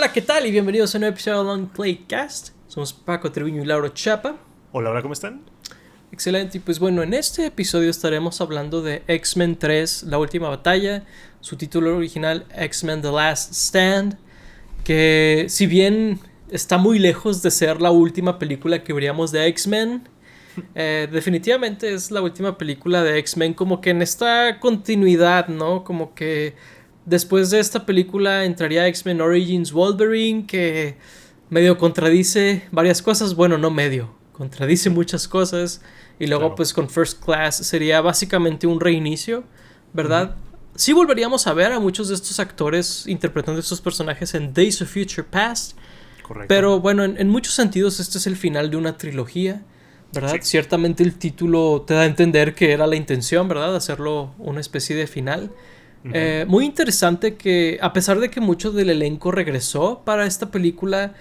Hola, ¿qué tal? Y bienvenidos a un nuevo episodio de Long Playcast. Somos Paco Treviño y Lauro Chapa. Hola, hola, ¿cómo están? Excelente, y pues bueno, en este episodio estaremos hablando de X-Men 3, La Última Batalla, su título original X-Men The Last Stand, que si bien está muy lejos de ser la última película que veríamos de X-Men, definitivamente es la última película de X-Men como que en esta continuidad, ¿no? Como que después de esta película entraría X-Men Origins Wolverine, que medio contradice varias cosas, bueno, no medio, contradice muchas cosas. Y luego Claro. pues con First Class sería básicamente un reinicio, Ujú. ¿verdad? Sí volveríamos a ver a muchos de estos actores interpretando estos personajes en Days of Future Past, Correcto. pero bueno, en muchos sentidos este es el final de una trilogía, ¿verdad? Sí. Ciertamente el título te da a entender que era la intención, ¿verdad? Hacerlo una especie de final. Ujú. Muy interesante que a pesar de que mucho del elenco regresó para esta película,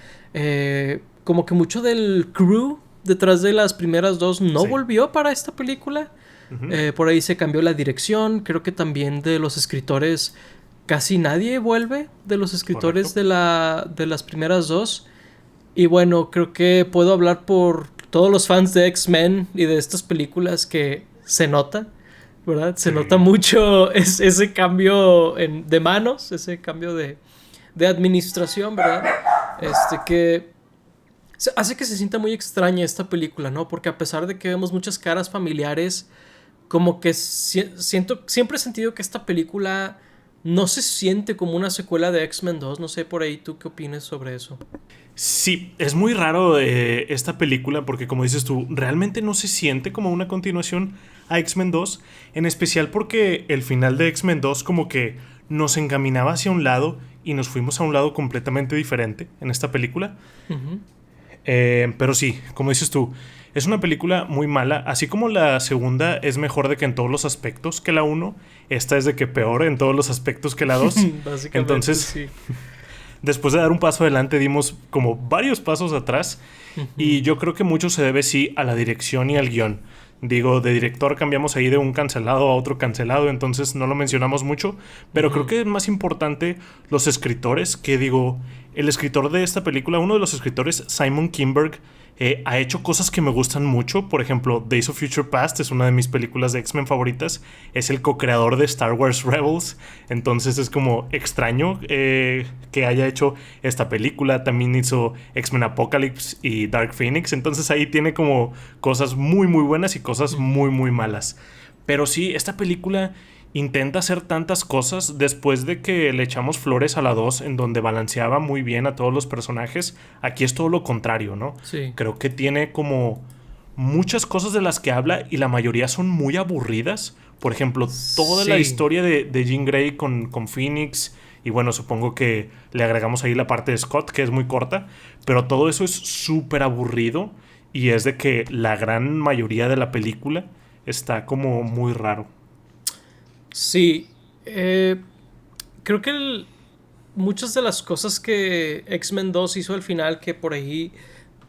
como que mucho del crew detrás de las primeras dos no Sí. volvió para esta película. Ujú. Por ahí se cambió la dirección. Creo que también de los escritores casi nadie vuelve de los escritores Correcto. de las primeras dos. Y bueno, creo que puedo hablar por todos los fans de X-Men y de estas películas que se nota, ¿verdad? Se nota Sí. mucho ese cambio de manos, ese cambio de administración, ¿verdad? Que hace que se sienta muy extraña esta película, ¿no? Porque a pesar de que vemos muchas caras familiares, como que siempre he sentido que esta película no se siente como una secuela de X-Men 2. No sé por ahí tú qué opinas sobre eso. Sí, es muy raro esta película porque como dices tú, realmente no se siente como una continuación a X-Men 2, en especial porque el final de X-Men 2 como que nos encaminaba hacia un lado y nos fuimos a un lado completamente diferente en esta película. Ujú. Pero sí, como dices tú, es una película muy mala. Así como la segunda es mejor de que en todos los aspectos que la uno, esta es de que peor en todos los aspectos que la dos. Básicamente, Entonces, sí. después de dar un paso adelante, dimos como varios pasos atrás. Ujú. Y yo creo que mucho se debe, sí, a la dirección y al guión. Digo, de director cambiamos ahí de un cancelado a otro cancelado, entonces no lo mencionamos mucho, pero creo Ujú. que es más importante los escritores, que digo, el escritor de esta película, uno de los escritores, Simon Kinberg, ha hecho cosas que me gustan mucho. Por ejemplo, Days of Future Past es una de mis películas de X-Men favoritas. Es el co-creador de Star Wars Rebels. Entonces es como extraño que haya hecho esta película. También hizo X-Men Apocalypse y Dark Phoenix. Entonces ahí tiene como cosas muy muy buenas y cosas muy Ujú. muy malas. Pero sí, esta película intenta hacer tantas cosas después de que le echamos flores a la 2 en donde balanceaba muy bien a todos los personajes. Aquí es todo lo contrario, ¿no? Sí. Creo que tiene como muchas cosas de las que habla y la mayoría son muy aburridas. Por ejemplo, toda la Sí. historia de Jean Grey con Phoenix. Y bueno, supongo que le agregamos ahí la parte de Scott, que es muy corta. Pero todo eso es súper aburrido. Y es de que la gran mayoría de la película está como muy raro. Sí. Eh, creo que muchas de las cosas que X-Men 2 hizo al final, que por ahí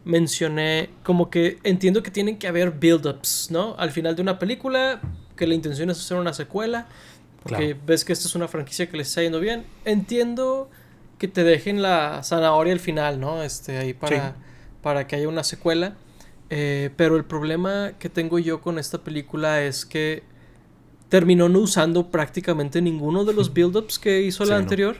mencioné, como que entiendo que tienen que haber build-ups, ¿no? Al final de una película, que la intención es hacer una secuela, Claro. porque ves que esta es una franquicia que les está yendo bien. Entiendo que te dejen la zanahoria al final, ¿no? Ahí Sí. para que haya una secuela. Pero el problema que tengo yo con esta película es que terminó no usando prácticamente ninguno de los build-ups que hizo la Sí, no. anterior.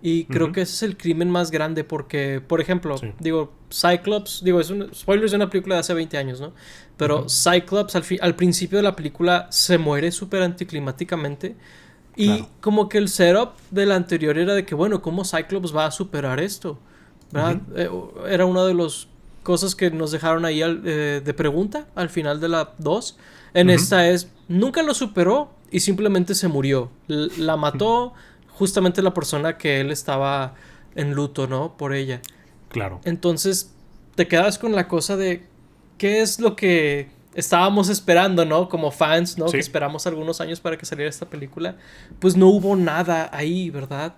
Y creo Ujú. que ese es el crimen más grande porque, por ejemplo, Sí. digo, Cyclops, digo, es un spoilers de una película de hace 20 años, ¿no? Pero Ujú. Cyclops al principio de la película se muere súper anticlimáticamente. Y Claro. como que el setup de la anterior era de que, bueno, ¿cómo Cyclops va a superar esto? ¿Verdad? Ujú. Era una de las cosas que nos dejaron ahí de pregunta al final de la 2. En Ujú. esta es, nunca lo superó y simplemente se murió. La mató justamente la persona que él estaba en luto, ¿no? Por ella. Claro. Entonces te quedas con la cosa de qué es lo que estábamos esperando, ¿no? Como fans, ¿no? Que Sí. esperamos algunos años para que saliera esta película. Pues no hubo nada ahí, ¿verdad?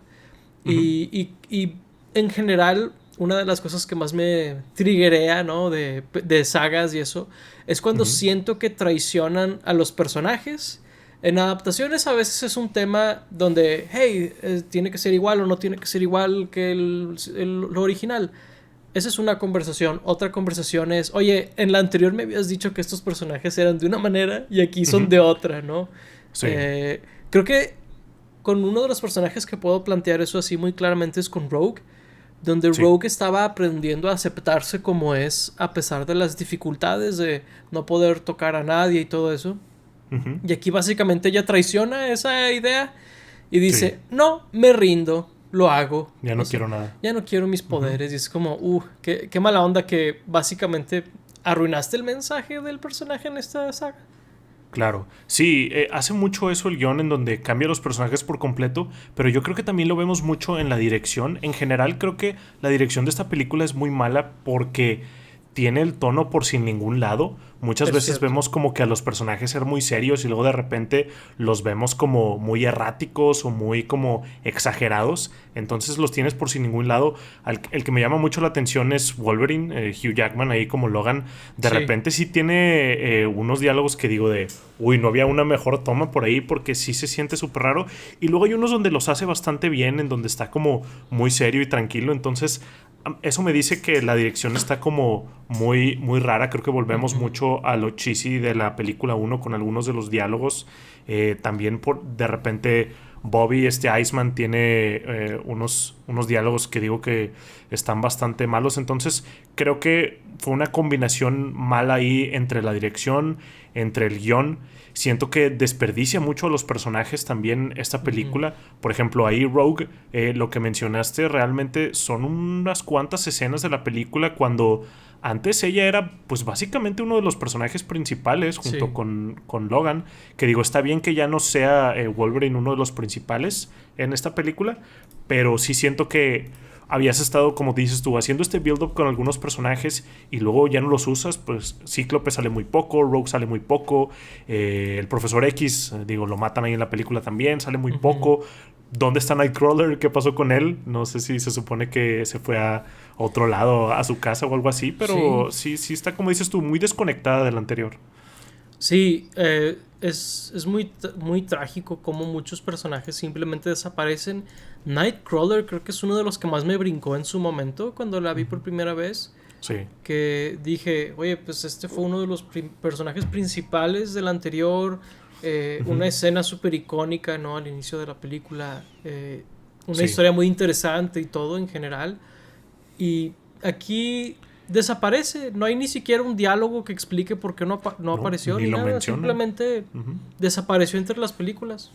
Ujú. Y en general, una de las cosas que más me triggerea, ¿no? De sagas y eso, es cuando Ujú. siento que traicionan a los personajes En adaptaciones a veces es un tema donde, hey, tiene que ser igual o no tiene que ser igual que lo original. Esa es una conversación. Otra conversación es, oye, en la anterior me habías dicho que estos personajes eran de una manera y aquí son de otra, ¿no? Sí. Creo que con uno de los personajes que puedo plantear eso así muy claramente es con Rogue, donde Sí. Rogue estaba aprendiendo a aceptarse como es a pesar de las dificultades de no poder tocar a nadie y todo eso. Ujú. Y aquí básicamente ella traiciona esa idea y Sí. dice, no, me rindo, lo hago. Ya O no sea, quiero nada. ya no quiero mis Ujú. poderes. Y es como, qué mala onda que básicamente arruinaste el mensaje del personaje en esta saga. Claro, sí, hace mucho eso el guión en donde cambia los personajes por completo, pero yo creo que también lo vemos mucho en la dirección. En general creo que la dirección de esta película es muy mala porque tiene el tono por sin ningún lado. Muchas Es veces cierto. vemos como que a los personajes ser muy serios y luego de repente los vemos como muy erráticos o muy como exagerados. Entonces los tienes por sin ningún lado. El que me llama mucho la atención es Wolverine, Hugh Jackman ahí como Logan. De Sí. repente sí tiene unos diálogos que digo de, uy, no había una mejor toma por ahí porque sí se siente súper raro. Y luego hay unos donde los hace bastante bien, en donde está como muy serio y tranquilo. Entonces eso me dice que la dirección está como muy, muy rara. Creo que volvemos Ujú. mucho a lo cheesy de la película uno con algunos de los diálogos. También de repente Bobby, este Iceman, tiene unos diálogos que digo que están bastante malos. Entonces creo que fue una combinación mala ahí entre la dirección, entre el guión. Siento que desperdicia mucho a los personajes también esta Ujú. película. Por ejemplo, ahí Rogue, lo que mencionaste, realmente son unas cuantas escenas de la película cuando antes ella era pues básicamente uno de los personajes principales junto Sí. con Logan. Que digo, está bien que ya no sea Wolverine uno de los principales en esta película, pero sí siento que habías estado, como dices tú, haciendo este build-up con algunos personajes y luego ya no los usas, pues Cíclope sale muy poco, Rogue sale muy poco, el Profesor X, digo, lo matan ahí en la película también, sale muy Ujú. poco. ¿Dónde está Nightcrawler? ¿Qué pasó con él? No sé si se supone que se fue a otro lado, a su casa o algo así, Sí. pero sí, sí está, como dices tú, muy desconectada del anterior. Sí, es muy trágico cómo muchos personajes simplemente desaparecen. Nightcrawler creo que es uno de los que más me brincó en su momento cuando la vi por primera vez. Sí, Que dije, oye, pues este fue uno de los personajes principales del anterior. Una escena súper icónica, ¿no? Al inicio de la película. Una sí. historia muy interesante y todo en general. Y aquí desaparece. No hay ni siquiera un diálogo que explique por qué no No, apareció ni ni lo nada. mencionan. Simplemente Ujú. desapareció entre las películas.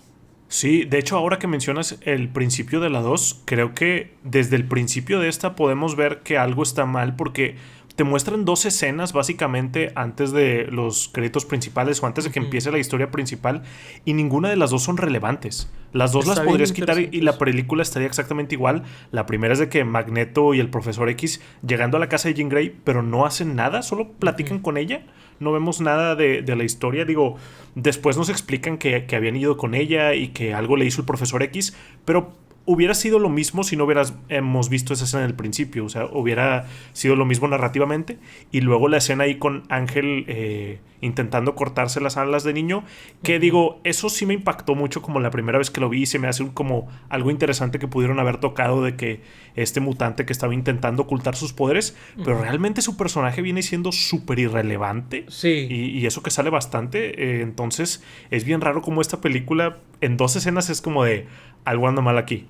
Sí, de hecho, ahora que mencionas el principio de la 2, creo que desde el principio de esta podemos ver que algo está mal porque te muestran dos escenas básicamente antes de los créditos principales o antes de que Ujú. empiece la historia principal y ninguna de las dos son relevantes. Las dos las Está bien podrías quitar y interesante la eso. película estaría exactamente igual. La primera es de que Magneto y el Profesor X llegando a la casa de Jean Grey, pero no hacen nada, solo Ujú. platican con ella. No vemos nada de la historia. Digo, después nos explican que habían ido con ella y que algo le hizo el Profesor X, pero hubiera sido lo mismo si no hemos visto esa escena en el principio. O sea, hubiera sido lo mismo narrativamente. Y luego la escena ahí con Ángel intentando cortarse las alas de niño. Que Ujú. digo, eso sí me impactó mucho como la primera vez que lo vi. Y se me hace como algo interesante que pudieron haber tocado de que este mutante que estaba intentando ocultar sus poderes. Pero Ujú. realmente su personaje viene siendo súper irrelevante. Sí, Y eso que sale bastante. Entonces es bien raro como esta película en dos escenas es como de algo anda mal aquí.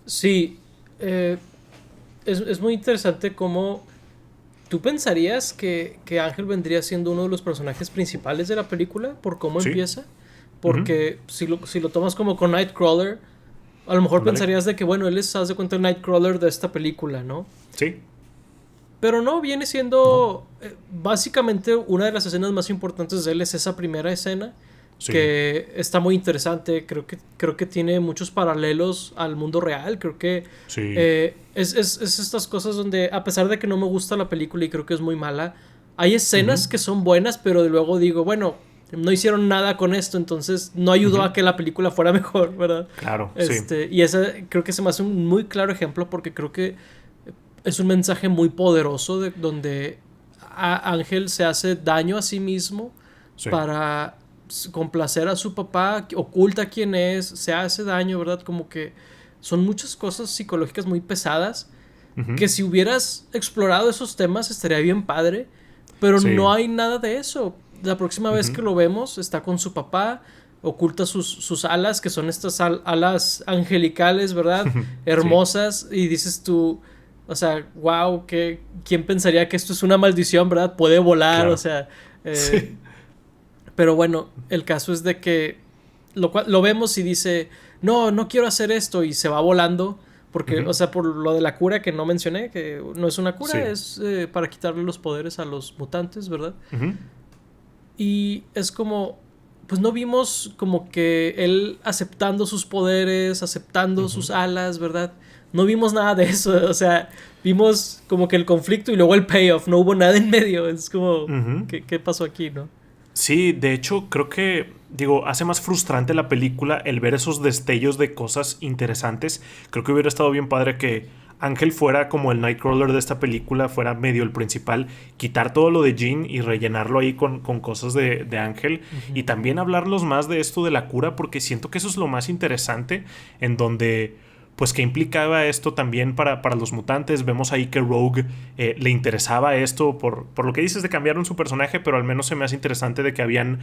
sí. eh, es muy interesante cómo tú pensarías que Ángel vendría siendo uno de los personajes principales de la película por cómo Sí. empieza. Ujú. Porque si lo tomas como con Nightcrawler, a lo mejor Ándale. pensarías de que, bueno, él es, haz de cuenta, el Nightcrawler de esta película, ¿no? Sí. Pero no, viene No. siendo básicamente una de las escenas más importantes de él es esa primera escena Sí. que está muy interesante. Creo que tiene muchos paralelos al mundo real. Creo que Sí. es estas cosas donde, a pesar de que no me gusta la película y creo que es muy mala, hay Ujú. escenas que son buenas, pero de luego digo, bueno, no hicieron nada con esto, entonces no ayudó Ujú. a que la película fuera mejor, ¿verdad? Claro, sí. Y esa creo que se me hace un muy claro ejemplo porque creo que es un mensaje muy poderoso de donde Ángel se hace daño a sí mismo Sí. para complacer a su papá, oculta quién es, se hace daño, ¿verdad? Como que son muchas cosas psicológicas muy pesadas que si hubieras explorado esos temas estaría bien padre, pero no hay nada de eso. La próxima vez que lo vemos está con su papá, oculta sus alas, que son estas alas angelicales, ¿verdad? Hermosas, y dices tú, o sea, wow, ¿quién pensaría que esto es una maldición, ¿verdad? Puede volar, claro. O sea... Pero bueno, el caso es de que lo vemos y dice, no quiero hacer esto, y se va volando, porque, o sea, por lo de la cura que no mencioné, que no es una cura, es para quitarle los poderes a los mutantes, ¿verdad? Y es como, pues no vimos como que él aceptando sus poderes, aceptando sus alas, ¿verdad? No vimos nada de eso, o sea, vimos como que el conflicto y luego el payoff, no hubo nada en medio, es como, ¿qué pasó aquí, no? Sí, de hecho, creo que, hace más frustrante la película el ver esos destellos de cosas interesantes. Creo que hubiera estado bien padre que Ángel fuera como el Nightcrawler de esta película, fuera medio el principal, quitar todo lo de Jean y rellenarlo ahí con cosas de Ángel, y también hablarlos más de esto de la cura, porque siento que eso es lo más interesante, en donde... pues que implicaba esto también para los mutantes. Vemos ahí que Rogue le interesaba esto por lo que dices de cambiaron su personaje, pero al menos se me hace interesante de que habían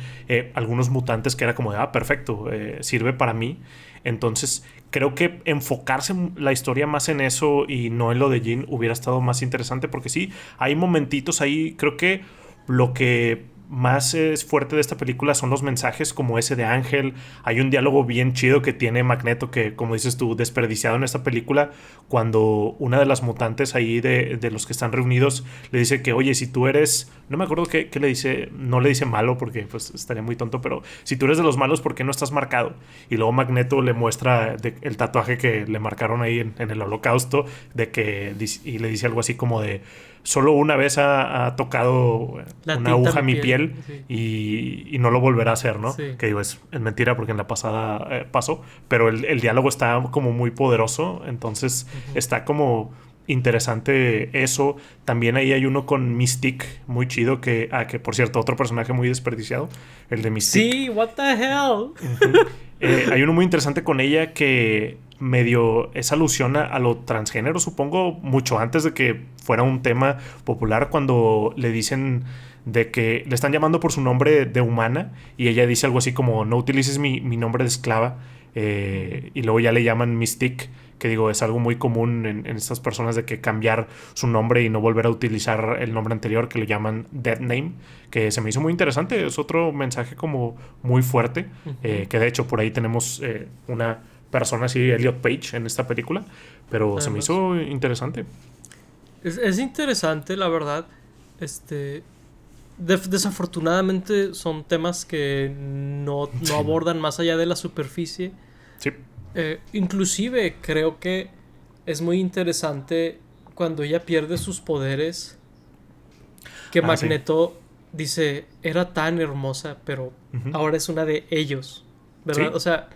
algunos mutantes que era como de, perfecto, sirve para mí. Entonces creo que enfocarse la historia más en eso y no en lo de Jean hubiera estado más interesante, porque sí, hay momentitos ahí. Creo que lo que más es fuerte de esta película son los mensajes como ese de Ángel. Hay un diálogo bien chido que tiene Magneto que, como dices tú, desperdiciado en esta película, cuando una de las mutantes ahí de los que están reunidos le dice que, oye, si tú eres... no me acuerdo qué le dice, no le dice malo porque pues estaría muy tonto, pero si tú eres de los malos, ¿por qué no estás marcado? Y luego Magneto le muestra el tatuaje que le marcaron ahí en el Holocausto, y le dice algo así como de... solo una vez ha tocado una aguja a mi piel, y no lo volverá a hacer, ¿no? Sí. Que digo, es mentira porque en la pasada pasó, pero el diálogo está como muy poderoso, entonces está como interesante eso. También ahí hay uno con Mystique muy chido, que por cierto, otro personaje muy desperdiciado, el de Mystique. Sí, what the hell. Hay uno muy interesante con ella que medio es alusión a lo transgénero, supongo, mucho antes de que fuera un tema popular, cuando le dicen de que le están llamando por su nombre de humana, y ella dice algo así como, no utilices mi nombre de esclava, y luego ya le llaman Mystique, que es algo muy común en estas personas, de que cambiar su nombre y no volver a utilizar el nombre anterior, que le llaman dead name, que se me hizo muy interesante. Es otro mensaje como muy fuerte, que de hecho por ahí tenemos una persona así, Elliot Page, en esta película, pero además se me hizo interesante. Es interesante, la verdad. Desafortunadamente son temas que no abordan más allá de la superficie. Sí. Inclusive creo que es muy interesante cuando ella pierde sus poderes, que Magneto dice, era tan hermosa, pero ahora es una de ellos, ¿verdad? ¿Sí? O sea,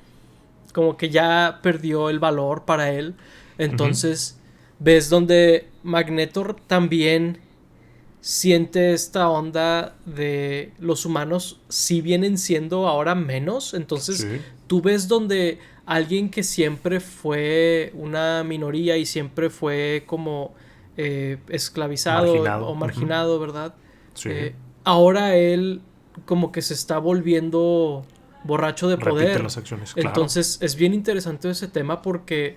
como que ya perdió el valor para él. Entonces ves donde Magneto también siente esta onda de los humanos sí vienen siendo ahora menos. Entonces tú ves donde alguien que siempre fue una minoría y siempre fue como esclavizado o marginado, ¿verdad? Sí. Ahora él como que se está volviendo borracho de poder. Repite las acciones, claro. Entonces es bien interesante ese tema, porque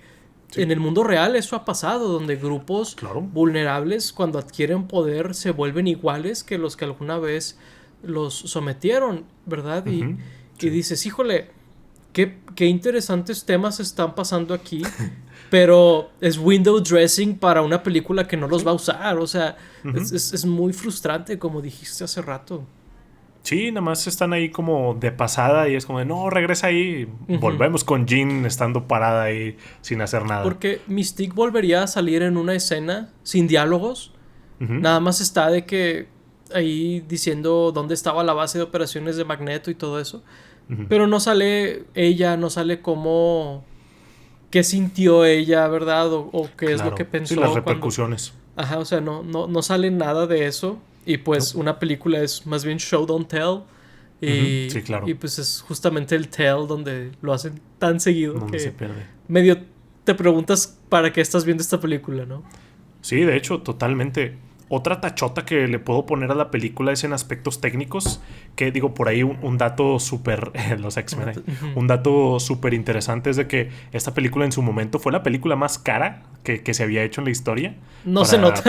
en el mundo real eso ha pasado, donde grupos vulnerables, cuando adquieren poder, se vuelven iguales que los que alguna vez los sometieron, ¿verdad? Y dices, híjole, qué interesantes temas están pasando aquí, pero es window dressing para una película que no los va a usar. O sea, es muy frustrante, como dijiste hace rato. Sí, nada más están ahí como de pasada y es como de, no, regresa ahí. Volvemos con Jean estando parada ahí sin hacer nada. Porque Mystique volvería a salir en una escena sin diálogos. Nada más está de que ahí diciendo dónde estaba la base de operaciones de Magneto y todo eso. Pero no sale ella, no sale cómo... qué sintió ella, ¿verdad? O qué es lo que pensó. Sí, las repercusiones. Ajá, o sea, no sale nada de eso. Y pues una película es más bien show don't tell. Sí, claro. Y pues es justamente el tell donde lo hacen tan seguido Donde que se pierde. medio te preguntas para qué estás viendo esta película, ¿no? Sí, de hecho, totalmente. Otra tachota que le puedo poner a la película es en aspectos técnicos, que digo, por ahí un dato súper, los X-Men, un dato súper interesante es de que esta película en su momento fue la película más cara que se había hecho en la historia. No se nota.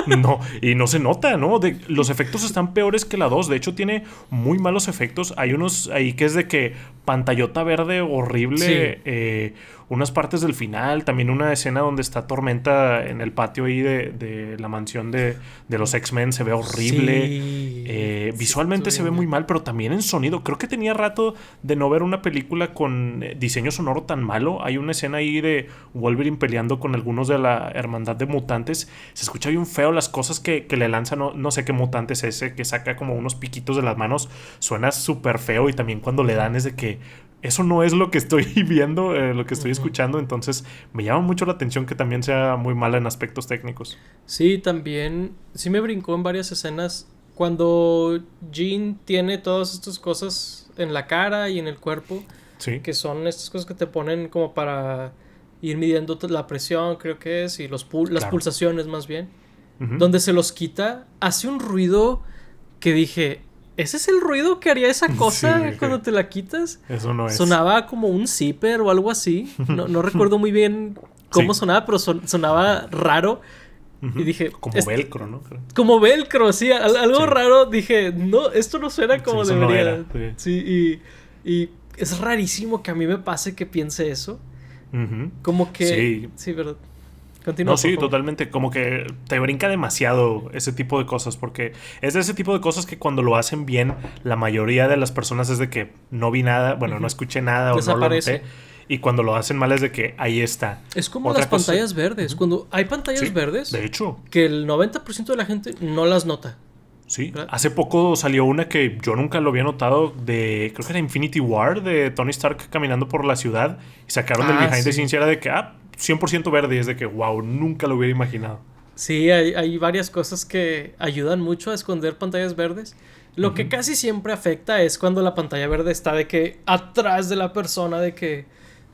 No, y no se nota, ¿no? Los efectos están peores que la 2. De hecho, tiene muy malos efectos. Hay unos ahí que es de que pantallota verde horrible. Sí. Unas partes del final. También una escena donde está Tormenta en el patio ahí de la mansión de los X-Men. Se ve horrible. Sí. Visualmente se ve muy mal, pero también en sonido. Creo que tenía rato de no ver una película con diseño sonoro tan malo. Hay una escena ahí de Wolverine peleando con algunos de la hermandad de mutantes. Se escucha bien feo las cosas que le lanzan. No sé qué mutante es ese que saca como unos piquitos de las manos. Suena súper feo. Y también cuando le dan es de que eso no es lo que estoy viendo, lo que estoy escuchando. Entonces me llama mucho la atención que también sea muy mala en aspectos técnicos. Sí, también. Sí me brincó en varias escenas. Cuando Jean tiene todas estas cosas en la cara y en el cuerpo. Sí. Que son estas cosas que te ponen como para ir midiendo la presión, creo que es. Y las pulsaciones más bien. Donde se los quita. Hace un ruido que dije... ¿Ese es el ruido que haría esa cosa cuando te la quitas? Eso no es. Sonaba como un zipper o algo así. No recuerdo muy bien cómo sonaba, pero sonaba raro. Y dije... Como velcro, ¿no? Como velcro, sí. Algo raro. Dije, no, esto no suena como debería. No era, sí, y es rarísimo que a mí me pase que piense eso. Como que... Sí, verdad. Continúa, no, sí, totalmente. Como que te brinca demasiado ese tipo de cosas. Porque es de ese tipo de cosas que cuando lo hacen bien, la mayoría de las personas es de que no vi nada, bueno, no escuché nada o no lo noté. Y cuando lo hacen mal es de que ahí está. Es como otra las pantallas verdes. Cuando hay pantallas verdes, de hecho, que el 90% de la gente no las nota. Sí, ¿verdad? Hace poco salió una que yo nunca lo había notado de, creo que era Infinity War, de Tony Stark caminando por la ciudad. Y sacaron del behind the scenes y era de que, 100% verde. Y es de que, wow, nunca lo hubiera imaginado. Sí, hay varias cosas que ayudan mucho a esconder pantallas verdes. Lo que casi siempre afecta es cuando la pantalla verde está de que atrás de la persona, de que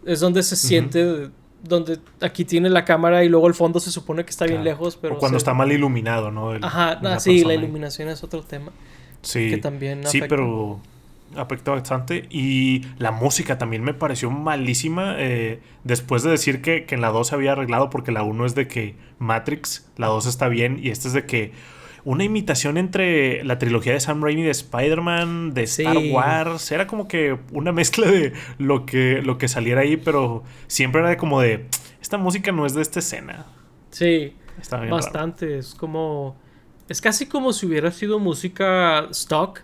es donde se siente, donde aquí tiene la cámara y luego el fondo se supone que está bien lejos. Pero o cuando está mal iluminado, ¿no? Sí, la iluminación es otro tema. Sí, que también afecta. Sí, pero afecta bastante. Y la música también me pareció malísima. Después de decir que en la 2 se había arreglado, porque la 1 es de que Matrix, la 2 está bien, y esta es de que una imitación entre la trilogía de Sam Raimi de Spider-Man, de Star Wars. Era como que una mezcla de lo que saliera ahí, pero siempre era como de, esta música no es de esta escena. Sí, bastante. Raro. Es casi como si hubiera sido música stock.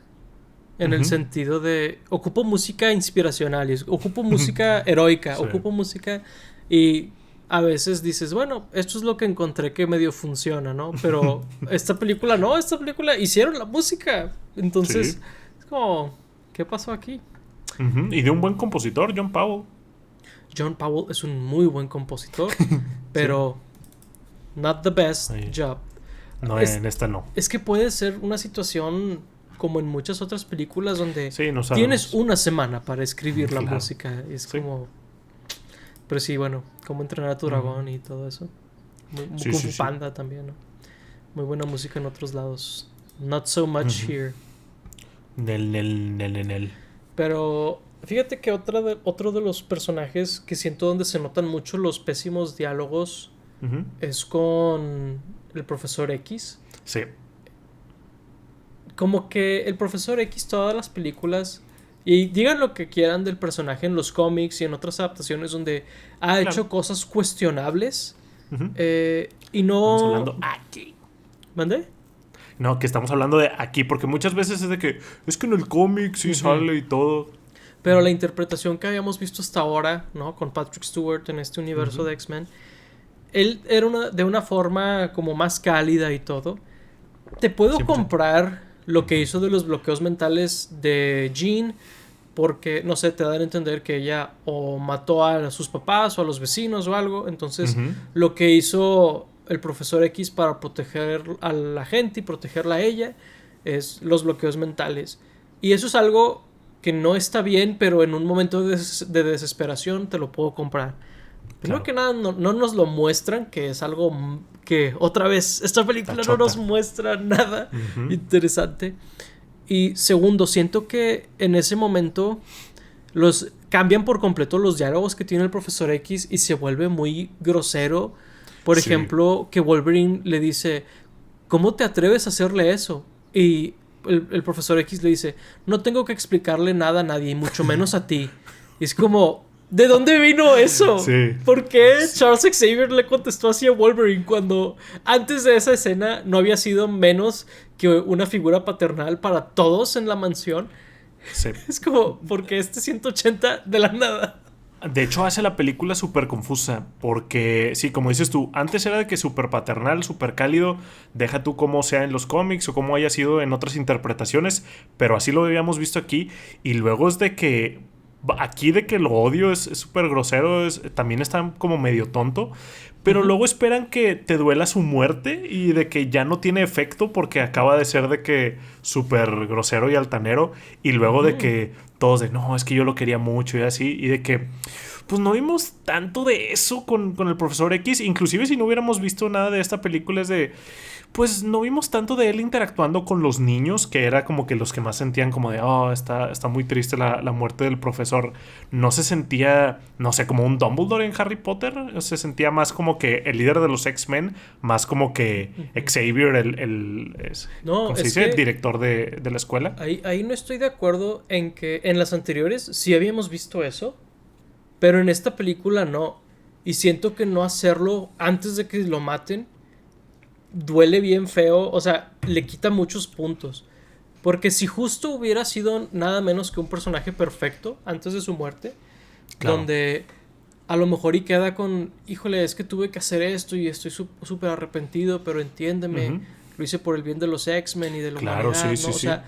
En el sentido de... Ocupo música inspiracional, ocupo música heroica, ocupo música... Y a veces dices, bueno, esto es lo que encontré que medio funciona, ¿no? Pero esta película hicieron la música. Entonces, es como... ¿Qué pasó aquí? Y de un buen compositor, John Powell. John Powell es un muy buen compositor, pero... Not the best job. No, en esta no. Es que puede ser una situación... como en muchas otras películas donde no tienes una semana para escribir la música. Es como... Pero sí, bueno, cómo entrenar a tu dragón y todo eso. Kung Fu Panda también, ¿no? Muy buena música en otros lados. Not so much here. Nel. Pero fíjate que otro de los personajes que siento donde se notan mucho los pésimos diálogos es con el Profesor X. Sí. Como que el Profesor X, todas las películas, y digan lo que quieran del personaje en los cómics y en otras adaptaciones donde ha hecho cosas cuestionables, y no... Estamos hablando aquí. ¿Mandé? No, que estamos hablando de aquí, porque muchas veces es de que es que en el cómic sí sale y todo. Pero la interpretación que habíamos visto hasta ahora, ¿no? Con Patrick Stewart en este universo de X-Men, él era de una forma como más cálida y todo. Te puedo 100%. Comprar lo que hizo de los bloqueos mentales de Jean, porque, no sé, te dan a entender que ella o mató a sus papás o a los vecinos o algo. Entonces, lo que hizo el Profesor X para proteger a la gente y protegerla a ella es los bloqueos mentales. Y eso es algo que no está bien, pero en un momento de desesperación te lo puedo comprar. Primero que nada, no nos lo muestran, que es algo que otra vez esta película no nos muestra nada interesante. Y segundo, siento que en ese momento los cambian por completo los diálogos que tiene el Profesor X y se vuelve muy grosero. Por ejemplo, que Wolverine le dice, ¿cómo te atreves a hacerle eso? Y el Profesor X le dice, no tengo que explicarle nada a nadie, mucho menos a ti. Y es como, ¿de dónde vino eso? Sí. ¿Por qué Charles Xavier le contestó así a Wolverine cuando antes de esa escena no había sido menos que una figura paternal para todos en la mansión? Sí. Es como, ¿por qué este 180 de la nada? De hecho, hace la película súper confusa. Porque, sí, como dices tú, antes era de que súper paternal, súper cálido. Deja tú cómo sea en los cómics o cómo haya sido en otras interpretaciones. Pero así lo habíamos visto aquí. Y luego es de que aquí de que lo odio es súper grosero. También está como medio tonto. Pero luego esperan que te duela su muerte y de que ya no tiene efecto porque acaba de ser de que súper grosero y altanero. Y luego de que todos de, no, es que yo lo quería mucho y así. Y de que, pues no vimos tanto de eso con el Profesor X. Inclusive si no hubiéramos visto nada de esta película es de, pues no vimos tanto de él interactuando con los niños, que era como que los que más sentían como de, oh, está muy triste la muerte del profesor. No se sentía, no sé, como un Dumbledore en Harry Potter. Se sentía más como que el líder de los X-Men, más como que Xavier, ¿cómo se dice? El director de la escuela. Ahí no estoy de acuerdo en que en las anteriores sí habíamos visto eso, pero en esta película no. Y siento que no hacerlo antes de que lo maten duele bien feo, o sea, le quita muchos puntos. Porque si justo hubiera sido nada menos que un personaje perfecto antes de su muerte, claro, donde a lo mejor y queda con, híjole, es que tuve que hacer esto y estoy súper arrepentido, pero entiéndeme, lo hice por el bien de los X-Men y de la humanidad, ¿no? O sea,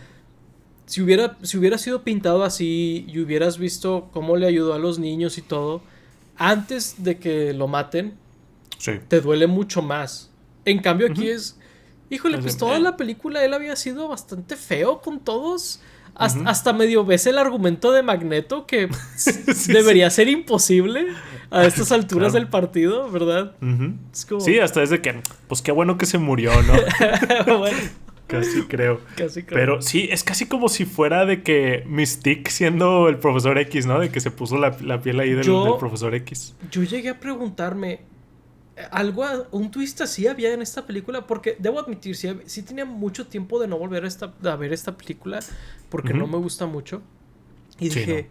si hubiera sido pintado así y hubieras visto cómo le ayudó a los niños y todo, antes de que lo maten, te duele mucho más. En cambio aquí es, híjole, pues toda la película él había sido bastante feo con todos. Hasta medio ves el argumento de Magneto que debería ser imposible a estas alturas del partido, ¿verdad? Es como... Sí, hasta desde que, pues qué bueno que se murió, ¿no? Bueno. Casi creo. Pero sí, es casi como si fuera de que Mystique siendo el Profesor X, ¿no? De que se puso la piel ahí del Profesor X. Yo llegué a preguntarme, un twist así había en esta película, porque debo admitir, sí tenía mucho tiempo de no volver a ver esta película, porque no me gusta mucho. Y dije,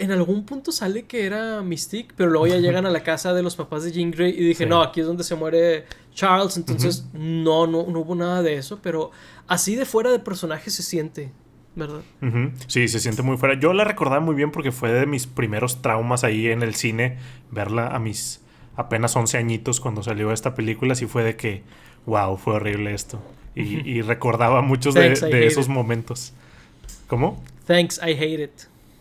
en algún punto sale que era Mystique, pero luego ya llegan a la casa de los papás de Jean Grey y dije, no, aquí es donde se muere Charles, entonces no hubo nada de eso, pero así de fuera de personaje se siente, ¿verdad? Sí, se siente muy fuera. Yo la recordaba muy bien porque fue de mis primeros traumas ahí en el cine, verla a mis apenas 11 añitos cuando salió esta película. Sí fue de que, wow, fue horrible esto. Y recordaba muchos de esos momentos. ¿Cómo? Thanks, I hate it.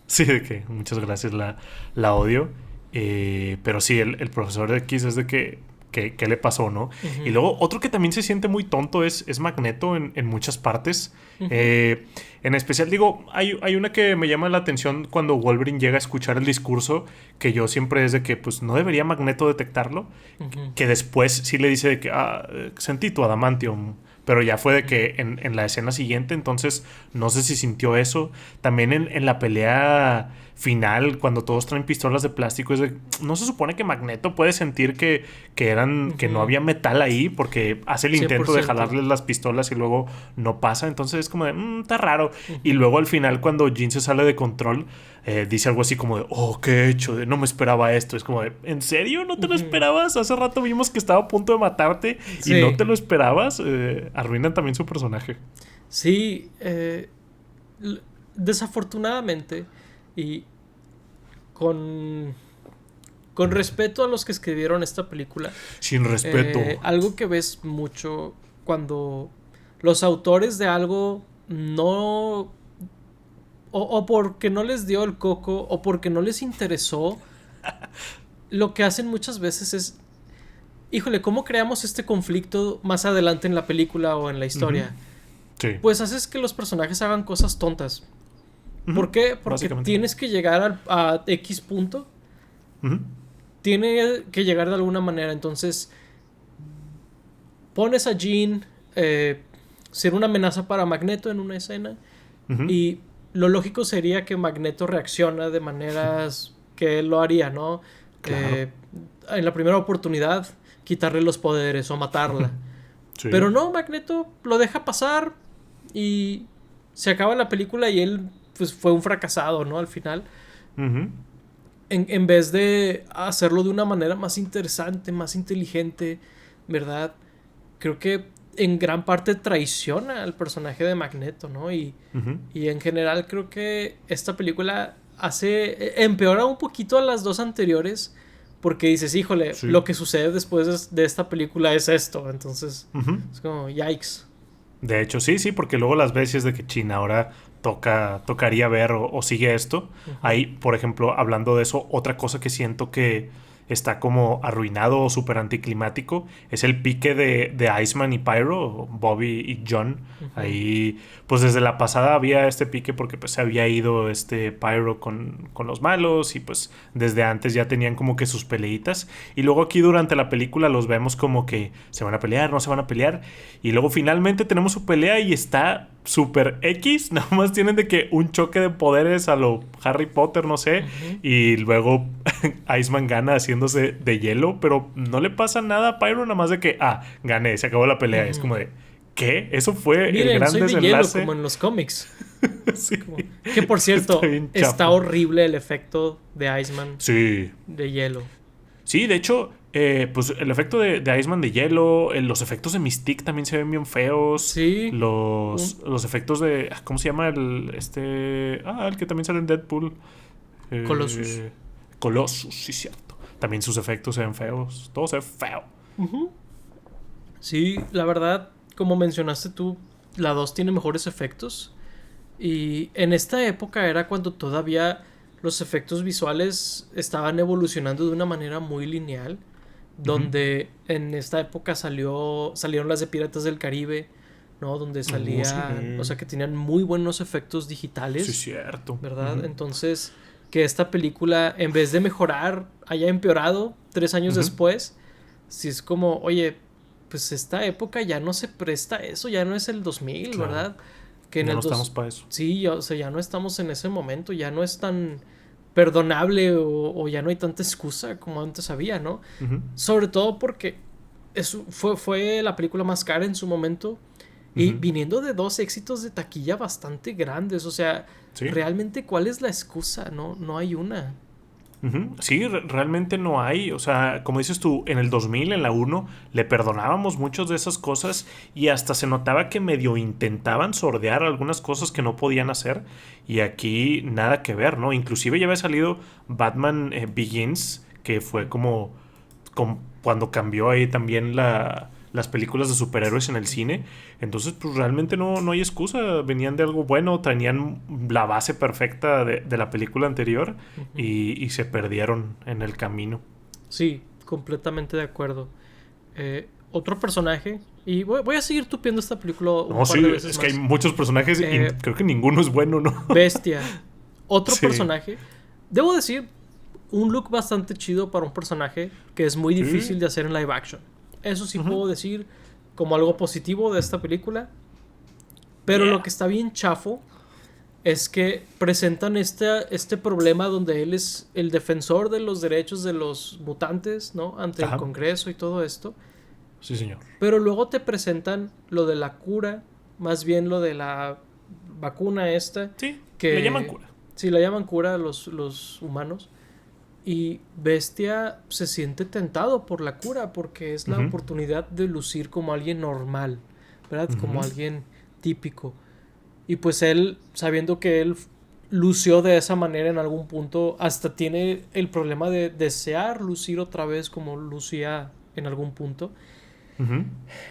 Sí, de que muchas gracias, la odio. Pero sí, el Profesor X es de que ¿qué le pasó, no? Y luego otro que también se siente muy tonto es Magneto en muchas partes. En especial, digo, hay una que me llama la atención cuando Wolverine llega a escuchar el discurso, que yo siempre es de que pues no debería Magneto detectarlo, que después sí le dice de que sentí tu adamantium, pero ya fue de que en la escena siguiente, entonces no sé si sintió eso. También en la pelea final, cuando todos traen pistolas de plástico, no se supone que Magneto puede sentir que no había metal ahí, porque hace el intento 100%. De jalarles las pistolas y luego no pasa. Entonces es como de, está raro. Y luego al final, cuando Jean se sale de control, dice algo así como de, oh, ¿qué he hecho? No me esperaba esto. Es como de, ¿en serio? ¿No te lo esperabas? Hace rato vimos que estaba a punto de matarte y no te lo esperabas. Arruinan también su personaje. Sí, desafortunadamente, y con respeto a los que escribieron esta película. Sin respeto. Algo que ves mucho cuando los autores de algo no... O porque no les dio el coco, o porque no les interesó, lo que hacen muchas veces es, híjole, ¿cómo creamos este conflicto más adelante en la película o en la historia? Sí. Pues haces que los personajes hagan cosas tontas. ¿Por qué? Porque tienes que llegar a X punto. Tiene que llegar de alguna manera. Entonces, pones a Jean ser una amenaza para Magneto en una escena. Y lo lógico sería que Magneto reacciona de maneras que él lo haría, ¿no? Claro. En la primera oportunidad, quitarle los poderes o matarla. Sí. Pero no, Magneto lo deja pasar y se acaba la película y él pues fue un fracasado, ¿no? Al final. En vez de hacerlo de una manera más interesante, más inteligente, ¿verdad? Creo que en gran parte traiciona al personaje de Magneto, ¿no? Y en general creo que esta película empeora un poquito a las dos anteriores, porque dices, híjole, lo que sucede después de esta película es esto. Entonces, es como, yikes. De hecho, sí, porque luego las veces de que China ahora tocaría ver o sigue esto. Ahí, por ejemplo, hablando de eso, otra cosa que siento que está como arruinado o súper anticlimático es el pique de Iceman y Pyro, Bobby y John. Ahí, pues desde la pasada había este pique porque pues se había ido Pyro con los malos y pues desde antes ya tenían como que sus peleitas. Y luego aquí durante la película los vemos como que se van a pelear, no se van a pelear. Y luego finalmente tenemos su pelea y está super X, nada más tienen de que un choque de poderes a lo Harry Potter, no sé, y luego Iceman gana haciéndose de hielo, pero no le pasa nada a Pyro, nada más de que, gané, se acabó la pelea. Es como de, ¿qué? Eso fue Miren, el gran soy desenlace. de hielo, como en los cómics. Sí. Que por cierto, está horrible el efecto de Iceman. Sí. De hielo. Sí, de hecho, pues el efecto de Iceman de hielo, los efectos de Mystique también se ven bien feos. Sí. Los efectos de, ¿cómo se llama? El que también sale en Deadpool. Colossus, sí, cierto. También sus efectos se ven feos. Todo se ve feo. Sí, la verdad, como mencionaste tú, la 2 tiene mejores efectos. Y en esta época era cuando todavía los efectos visuales estaban evolucionando de una manera muy lineal. Donde en esta época salieron las de Piratas del Caribe, ¿no? Donde salía, o sea, que tenían muy buenos efectos digitales. Sí, cierto. ¿Verdad? Entonces, que esta película, en vez de mejorar, haya empeorado 3 años después, sí es como, oye, pues esta época ya no se presta eso, ya no es el 2000, claro. ¿Verdad? Que ya no estamos para eso. Sí, o sea, ya no estamos en ese momento, ya no es tan perdonable o ya no hay tanta excusa como antes había, ¿no? Sobre todo porque fue la película más cara en su momento y viniendo de 2 éxitos de taquilla bastante grandes, o sea, realmente ¿cuál es la excusa? No hay una. Sí, realmente no hay. O sea, como dices tú, en el 2000, en la 1, le perdonábamos muchas de esas cosas y hasta se notaba que medio intentaban sordear algunas cosas que no podían hacer. Y aquí nada que ver, ¿no? Inclusive ya había salido Batman Begins, que fue como cuando cambió ahí también las películas de superhéroes en el cine. Entonces, pues realmente no hay excusa. Venían de algo bueno, tenían la base perfecta de la película anterior y se perdieron en el camino. Sí, completamente de acuerdo. Otro personaje, y voy a seguir tupiendo esta película un par de veces es más. Que hay muchos personajes y creo que ninguno es bueno, ¿no? Bestia. Otro personaje. Debo decir, un look bastante chido para un personaje que es muy difícil de hacer en live action. Eso sí puedo decir como algo positivo de esta película. Pero lo que está bien chafo es que presentan este problema donde él es el defensor de los derechos de los mutantes, ¿no? Ante el Congreso y todo esto. Sí, señor. Pero luego te presentan lo de la cura, más bien lo de la vacuna esta. Sí, que le llaman cura. Sí, la llaman cura los humanos. Y Bestia se siente tentado por la cura porque es la oportunidad de lucir como alguien normal, ¿verdad? Como alguien típico. Y pues él, sabiendo que él lució de esa manera en algún punto, hasta tiene el problema de desear lucir otra vez como lucía en algún punto.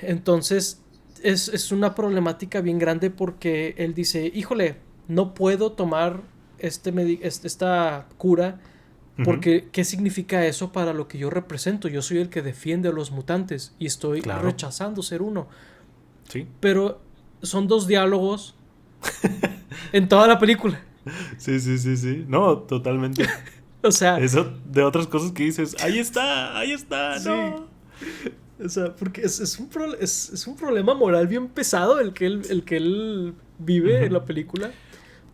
Entonces es una problemática bien grande porque él dice, híjole, no puedo tomar esta cura. Porque, ¿qué significa eso para lo que yo represento? Yo soy el que defiende a los mutantes y estoy rechazando ser uno. Sí. Pero son 2 diálogos en toda la película. Sí, sí, sí, sí. No, totalmente. O sea, Eso de otras cosas que dices, ahí está, sí. no. O sea, porque es un problema moral bien pesado el que él vive en Ujú. la película.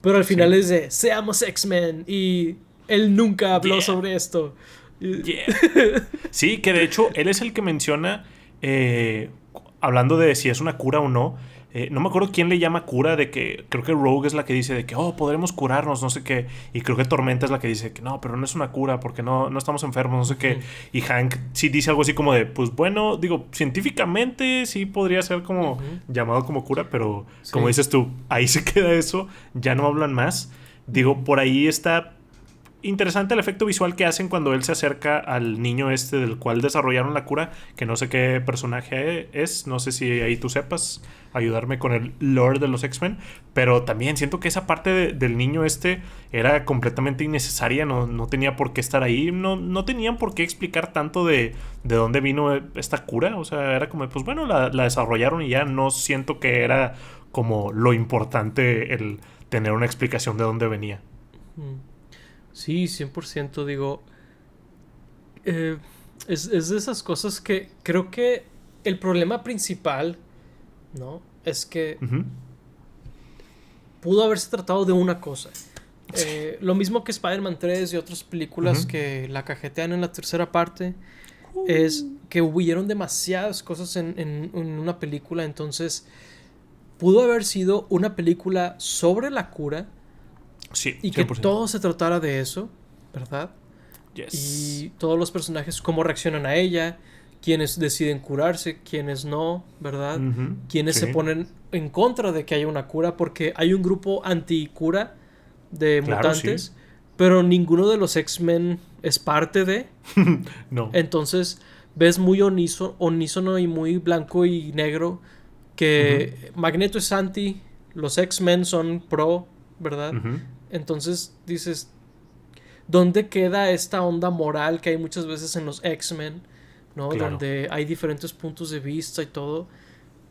Pero al final Sí. es de, seamos X-Men. Y él nunca habló Yeah, sobre esto. Y- yeah. Sí, que de hecho él es el que menciona, eh, hablando de si es una cura o no. No me acuerdo quién le llama cura, de que creo que Rogue es la que dice de que, oh, podremos curarnos, no sé qué. Y creo que Tormenta es la que dice que no, pero no es una cura porque no estamos enfermos, no sé qué. Ujú, Y Hank sí dice algo así como de, pues bueno, digo, científicamente sí podría ser como ujú. llamado como cura, pero como Sí. dices tú, ahí se queda eso, ya no hablan más. Digo, por ahí está interesante el efecto visual que hacen cuando él se acerca al niño este del cual desarrollaron la cura, que no sé qué personaje es, no sé si ahí tú sepas ayudarme con el lore de los X-Men, pero también siento que esa parte del niño este era completamente innecesaria, no tenía por qué estar ahí, no tenían por qué explicar tanto de dónde vino esta cura, o sea, era como, pues bueno, la desarrollaron y ya no siento que era como lo importante el tener una explicación de dónde venía. Mm. Sí, 100% digo. eh, es de esas cosas que creo que el problema principal, ¿no? Es que Ujú. pudo haberse tratado de una cosa. Lo mismo que Spider-Man 3 y otras películas Ujú. que la cajetean en la tercera parte, es que hubieron demasiadas cosas en una película, entonces pudo haber sido una película sobre la cura Sí, y que 100%. todo se tratara de eso, ¿verdad? Yes. Y todos los personajes, cómo reaccionan a ella, quienes deciden curarse, quienes no, ¿verdad? Ujú. Quienes se Sí, ponen en contra de que haya una cura, porque hay un grupo anticura de claro, sí. mutantes, pero ninguno de los X-Men es parte de. No. Entonces ves muy unísono y muy blanco y negro Ujú. que Magneto es anti, los X-Men son pro, ¿verdad? Ujú. Entonces dices, ¿dónde queda esta onda moral que hay muchas veces en los X-Men? ¿No? Claro. Donde hay diferentes puntos de vista y todo.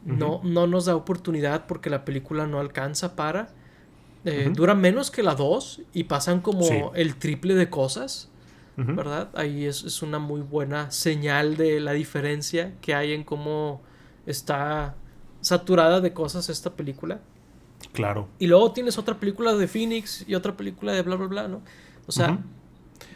Ujú. No nos da oportunidad porque la película no alcanza para. Ujú. Dura menos que la 2 y pasan Sí. como el triple de cosas, Ujú. ¿verdad? Ahí es una muy buena señal de la diferencia que hay en cómo está saturada de cosas esta película. Claro. Y luego tienes otra película de Phoenix y otra película de bla, bla, bla, ¿no? O Ujú. sea,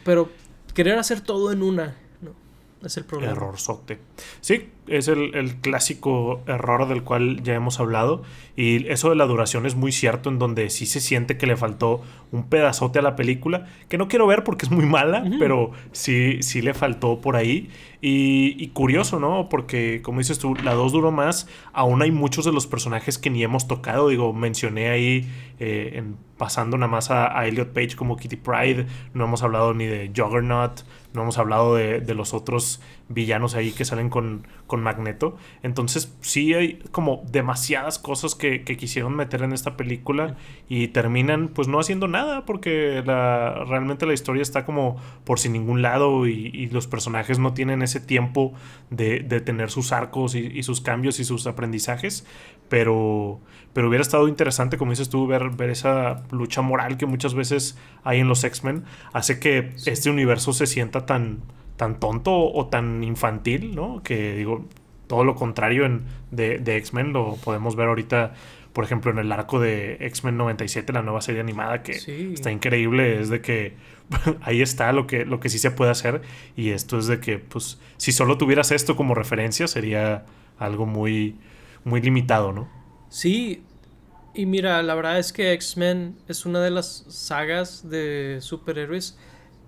pero querer hacer todo en una, ¿no? Es el problema. Errorzote. Sí, es el clásico error del cual ya hemos hablado. Y eso de la duración es muy cierto, en donde sí se siente que le faltó un pedazote a la película, que no quiero ver porque es muy mala, Ujú. pero sí le faltó por ahí. Y curioso, ¿no? Porque, como dices tú, la 2 duró más. Aún hay muchos de los personajes que ni hemos tocado. Digo, mencioné ahí, pasando nada más a Elliot Page como Kitty Pryde. No hemos hablado ni de Juggernaut. No hemos hablado de los otros villanos ahí que salen con Magneto. Entonces sí hay como demasiadas cosas que quisieron meter en esta película y terminan pues no haciendo nada porque realmente la historia está como por sin ningún lado y los personajes no tienen ese tiempo de tener sus arcos y sus cambios y sus aprendizajes. Pero hubiera estado interesante, como dices tú, ver esa lucha moral que muchas veces hay en los X-Men. Hace que Sí. este universo se sienta tan tonto o tan infantil, ¿no? Que digo, todo lo contrario de X-Men lo podemos ver ahorita, por ejemplo, en el arco de X-Men 97, la nueva serie animada, que Sí. está increíble. Es de que ahí está lo que sí se puede hacer. Y esto es de que, pues, si solo tuvieras esto como referencia, sería algo muy limitado, ¿no? Sí, y mira, la verdad es que X-Men es una de las sagas de superhéroes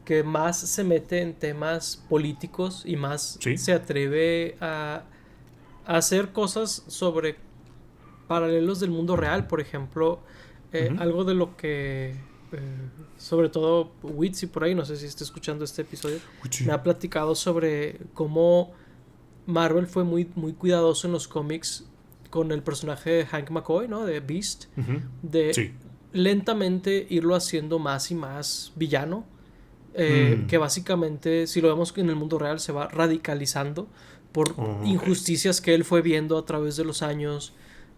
que más se mete en temas políticos y más Sí. se atreve a hacer cosas sobre paralelos del mundo real. Por ejemplo, Ujú. algo de lo que, sobre todo Witsi por ahí, no sé si está escuchando este episodio, Uy, sí. me ha platicado sobre cómo Marvel fue muy cuidadoso en los cómics con el personaje de Hank McCoy, ¿no? De Beast, Ujú. de Sí. lentamente irlo haciendo más y más villano. Mm. Que básicamente, si lo vemos en el mundo real, se va radicalizando por Ok. injusticias que él fue viendo a través de los años.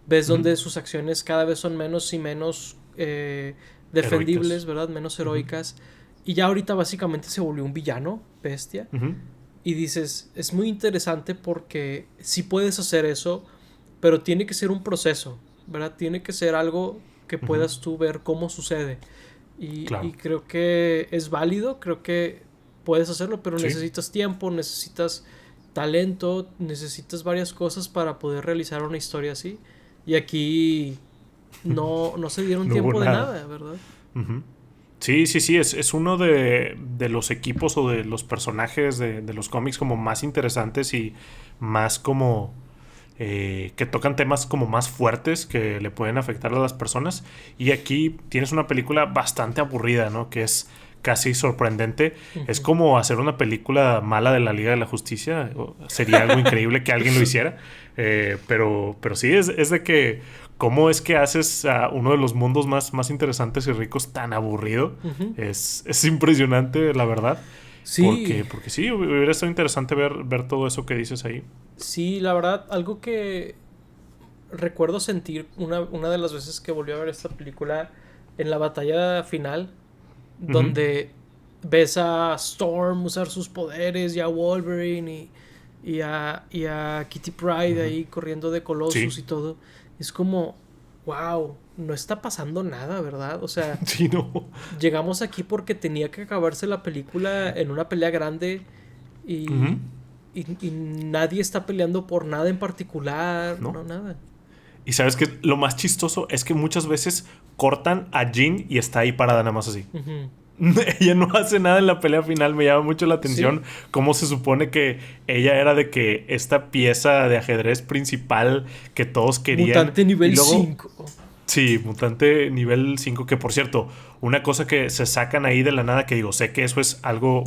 Ves Ujú. donde sus acciones cada vez son menos y menos defendibles, Heroicas. ¿verdad? Menos heroicas. Y ya ahorita básicamente se volvió un villano, bestia. Ujú. Y dices, es muy interesante porque sí puedes hacer eso, pero tiene que ser un proceso, ¿verdad? Tiene que ser algo que Ujú. puedas tú ver cómo sucede. Y Claro. creo que es válido, creo que puedes hacerlo, pero Sí. necesitas tiempo, necesitas talento, necesitas varias cosas para poder realizar una historia así. Y aquí no se dieron No hubo tiempo de nada. nada, ¿verdad? Ujú. Sí, sí, sí, es uno de los equipos o de los personajes de los cómics como más interesantes y más como que tocan temas como más fuertes que le pueden afectar a las personas. Y aquí tienes una película bastante aburrida, ¿no? Que es casi sorprendente. Es Ujú. como hacer una película mala de la Liga de la Justicia. Sería algo increíble que alguien lo hiciera. Pero sí, es de que cómo es que haces a uno de los mundos más interesantes y ricos tan aburrido. Ujú. Es impresionante, la verdad. Sí, Porque sí, hubiera estado interesante ver todo eso que dices ahí. sí, la verdad, algo que recuerdo sentir una de las veces que volví a ver esta película en la batalla final, Ujú. donde ves a Storm usar sus poderes y a Wolverine y a Kitty Pryde Ujú. ahí corriendo de Colossus Sí, y todo. Es como, wow, no está pasando nada, ¿verdad? O sea, sí, no. llegamos aquí porque tenía que acabarse la película en una pelea grande Ujú. y nadie está peleando por nada en particular, ¿No? no, nada. Y sabes que lo más chistoso es que muchas veces cortan a Jean y está ahí parada nada más así. Ujú. Ella no hace nada en la pelea final, me llama mucho la Sí, atención cómo se supone que ella era de que esta pieza de ajedrez principal que todos querían mutante y nivel luego 5. sí, mutante nivel 5 que por cierto, una cosa que se sacan ahí de la nada, que digo, sé que eso es algo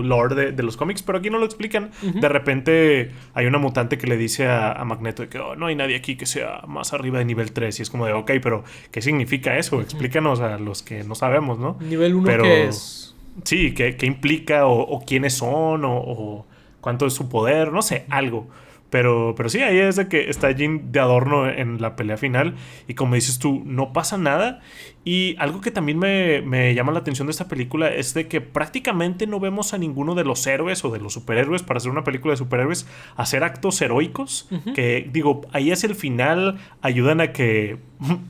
lore de los cómics, pero aquí no lo explican. De Ujú. repente hay una mutante que le dice a Magneto de que "Oh, no hay nadie aquí que sea más arriba de nivel 3 y es como de, ok, pero ¿qué significa eso? Ujú. Explícanos a los que no sabemos, ¿no? Nivel uno que Pero es. sí, ¿qué implica? O quiénes son, o cuánto es su poder, no sé, Ujú. algo. Pero sí, ahí es de que está Jin de adorno en la pelea final. Y como dices tú, no pasa nada. Y algo que también me llama la atención de esta película es de que prácticamente no vemos a ninguno de los héroes o de los superhéroes, para hacer una película de superhéroes, hacer actos heroicos. Ujú. Que digo, ahí es el final, ayudan a que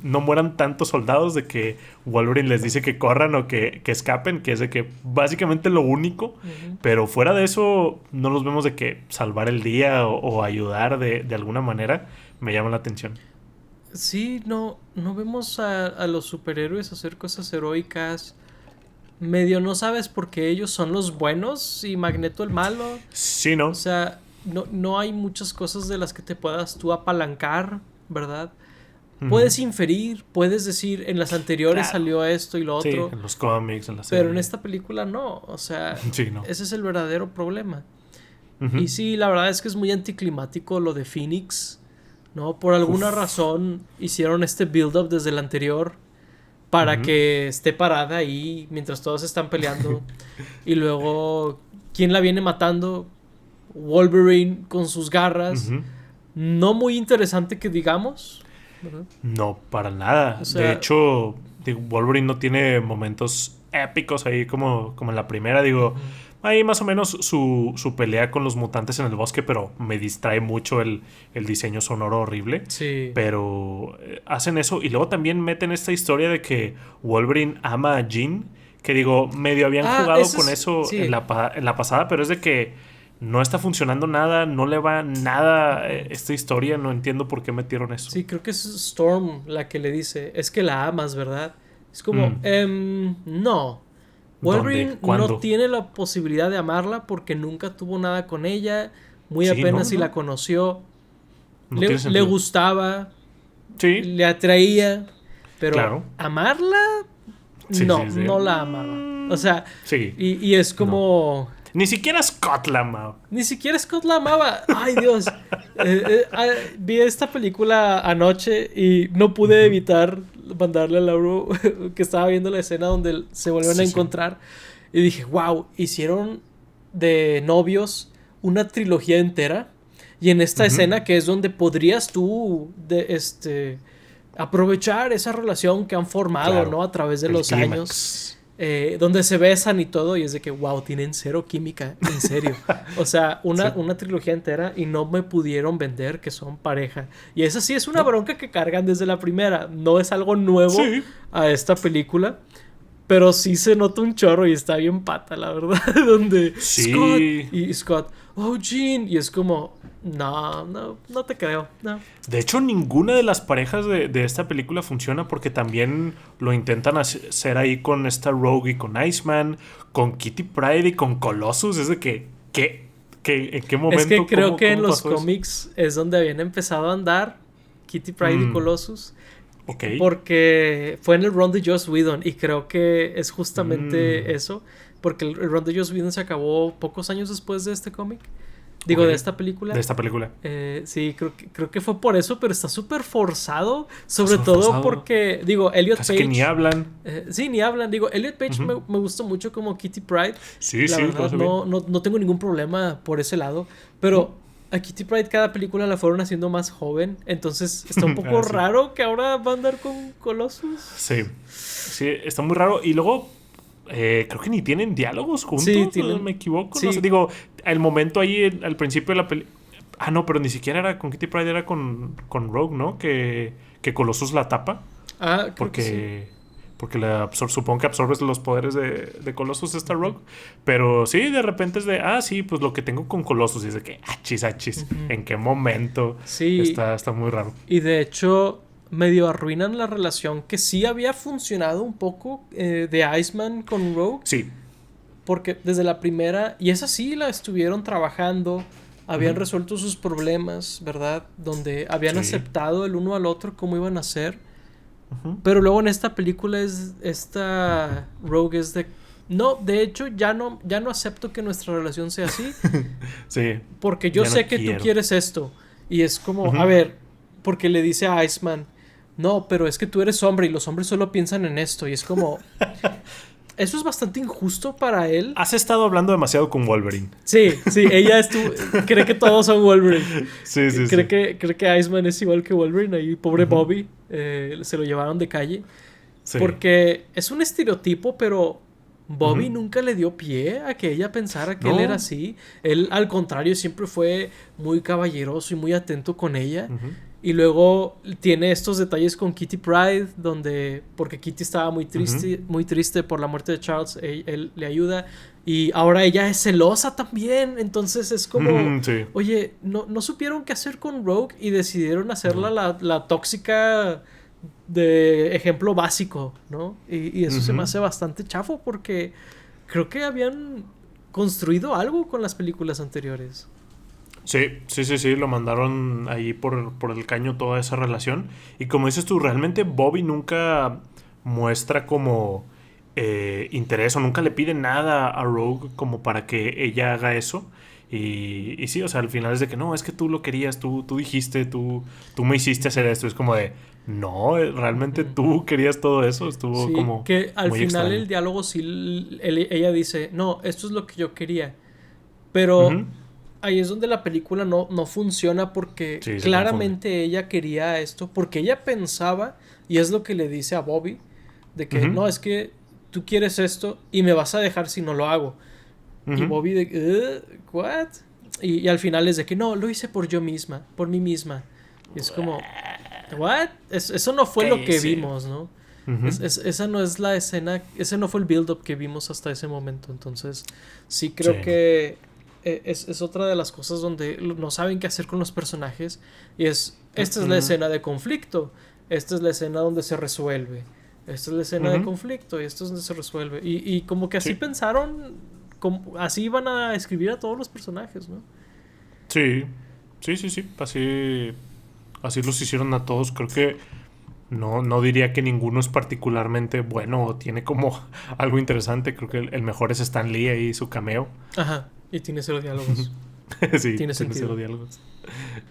no mueran tantos soldados, de que Wolverine les dice que corran o que escapen, que es de que básicamente lo único. Ujú. Pero fuera de eso, no los vemos de que salvar el día o ayudar de alguna manera. Me llama la atención. Sí, no vemos a los superhéroes hacer cosas heroicas. Medio no sabes por qué ellos son los buenos y Magneto el malo. Sí, O ¿no? sea, no hay muchas cosas de las que te puedas tú apalancar, ¿verdad? Ujú. Puedes inferir, puedes decir, en las anteriores Claro. salió esto y lo Sí, otro, en los cómics, en la pero en serie. esta película no. O sea, Sí, no. ese es el verdadero problema. Ujú. Y sí, la verdad es que es muy anticlimático lo de Phoenix, ¿no? Por alguna Uf. razón hicieron este build-up desde el anterior para Ujú. que esté parada ahí mientras todos están peleando. Y luego, ¿quién la viene matando? Wolverine con sus garras. Ujú. No muy interesante que digamos, ¿verdad? No, para nada. O De sea, hecho, digo, Wolverine no tiene momentos épicos ahí como en la primera. Digo, ujú. hay más o menos su pelea con los mutantes en el bosque, pero me distrae mucho el diseño sonoro horrible. Sí. Pero hacen eso y luego también meten esta historia de que Wolverine ama a Jean. Que digo, medio habían Ah, jugado ese con es. eso en Sí. en la pasada, pero es de que no está funcionando nada, no le va nada Ujú. esta historia, no entiendo por qué metieron eso. Sí, creo que es Storm la que le dice, es que la amas, ¿verdad? Es como, Mm. no. ¿Dónde? Wolverine no ¿Cuándo? tiene la posibilidad de amarla porque nunca tuvo nada con ella, muy Sí, no, apenas si no. la conoció, No tiene le sentido. gustaba, Sí, le atraía, pero claro. amarla, Sí, no, sí, sí. no la amaba. O sea, Sí, y es no. como, Ni siquiera Scott la ama. ni siquiera Scott la amaba. Ay, Dios. Vi esta película anoche y no pude Ujú. evitar mandarle a Lauro que estaba viendo la escena donde se vuelven a Sí, sí. encontrar. Y dije, wow, hicieron de novios una trilogía entera. Y en esta Ujú. escena, que es donde podrías tú aprovechar esa relación que han formado, Claro, ¿no? A través de el los años. clímax. Donde se besan y todo, y es de que, wow, tienen cero química, en serio. O sea, Sí. una trilogía entera y no me pudieron vender que son pareja. Y esa sí es una No. bronca que cargan desde la primera. No es algo nuevo Sí. a esta película, pero sí se nota un chorro y está bien pata, la verdad. Donde Sí. Scott y Scott, oh, Jean, y es como, no te creo, no. De hecho, ninguna de las parejas de esta película funciona porque también lo intentan hacer ahí con esta Rogue y con Iceman, con Kitty Pryde y con Colossus. Es de que ¿en qué momento? Es que creo cómo- que en cómo los pasó eso? cómics es donde habían empezado a andar Kitty Pryde y Colossus. Ok. Porque fue en el run de Joss Whedon y creo que es justamente Mm. eso. Porque el run de Joss Whedon se acabó pocos años después de este cómic. Digo, Ok. de esta película. De esta película. Sí, creo que fue por eso, pero está súper forzado. Sobre súper todo forzado. porque, digo, Elliot Casi Page. que ni hablan. Sí, ni hablan. Digo, Elliot Page me gusta mucho como Kitty Pryde. Sí, La sí, lo verdad, hace bien. no tengo ningún problema por ese lado. Pero a Kitty Pryde cada película la fueron haciendo más joven. Entonces está un poco Ah, sí. raro que ahora va a andar con Colossus. Sí. Sí, está muy raro. Y luego, creo que ni tienen diálogos juntos. Sí, tienen- ¿Me equivoco? sí. No sé, digo, el momento ahí al principio de la película. Ah, no, pero ni siquiera era con Kitty Pryde, era con Rogue, ¿no? Que Colossus la tapa. Ah, creo que sí. Porque supongo que absorbes los poderes de Colossus esta Rogue. Pero sí, de repente es de, sí, pues lo que tengo con Colossus. Y es de que, achis. ¿En qué momento? Sí. Está muy raro. Y de hecho, medio arruinan la relación que sí había funcionado un poco de Iceman con Rogue. Sí. Porque desde la primera, y esa sí la estuvieron trabajando, habían Ujú. resuelto sus problemas, ¿verdad? Donde habían Sí. aceptado el uno al otro cómo iban a ser. Ujú. Pero luego en esta película esta Rogue es de... No, de hecho ya no acepto que nuestra relación sea así, Sí. porque yo Ya no sé que quiero. tú quieres esto. Y es como, Ujú. a ver, porque le dice a Iceman, no, pero es que tú eres hombre y los hombres solo piensan en esto. Y es como, eso es bastante injusto para él. Has estado hablando demasiado con Wolverine. Sí, ella cree que todos son Wolverine. Sí, sí, cree sí. que Iceman es igual que Wolverine. Ahí, pobre Ujú. Bobby, se lo llevaron de calle. Sí. Porque es un estereotipo, pero Bobby Ujú. nunca le dio pie a que ella pensara que No. él era así. Él, al contrario, siempre fue muy caballeroso y muy atento con ella. Ujú. Y luego tiene estos detalles con Kitty Pryde, porque Kitty estaba muy triste por la muerte de Charles, él le ayuda. Y ahora ella es celosa también. Entonces es como, Sí. oye, no supieron qué hacer con Rogue y decidieron hacerla la tóxica de ejemplo básico, ¿no? Y eso se me hace bastante chafo porque creo que habían construido algo con las películas anteriores. Sí, lo mandaron ahí por el caño toda esa relación. Y como dices tú, realmente Bobby nunca muestra como interés o nunca le pide nada a Rogue como para que ella haga eso. Y sí, o sea, al final es de que no, es que tú lo querías, tú dijiste, tú me hiciste hacer esto. Es como de, no, realmente tú querías todo eso. Estuvo Sí, como que al muy final extraño. el diálogo sí, ella dice, no, esto es lo que yo quería. Pero Ujú. ahí es donde la película no funciona porque Sí, se claramente ella quería esto, porque ella pensaba, y es lo que le dice a Bobby, de que Ujú. no, es que tú quieres esto y me vas a dejar si no lo hago. Y Ujú. Bobby de, ¿what? Y al final es de que no, lo hice por mí misma. Y es como, ¿what? Eso no fue lo que Sí. vimos, ¿no? Ujú. Esa no es la escena, ese no fue el build-up que vimos hasta ese momento. Entonces, sí creo Sí. que es otra de las cosas donde no saben qué hacer con los personajes. Y esta es la Ujú. escena de conflicto, esta es la escena donde se resuelve, esta es la escena de Ujú. conflicto y esto es donde se resuelve. Y como que así Sí. pensaron, así iban a escribir a todos los personajes, ¿no? Sí. Así los hicieron a todos. Creo que no diría que ninguno es particularmente bueno o tiene como algo interesante. Creo que el mejor es Stan Lee ahí, su cameo. Ajá, y tiene cero diálogos. Sí, Tiene sentido. cero diálogos.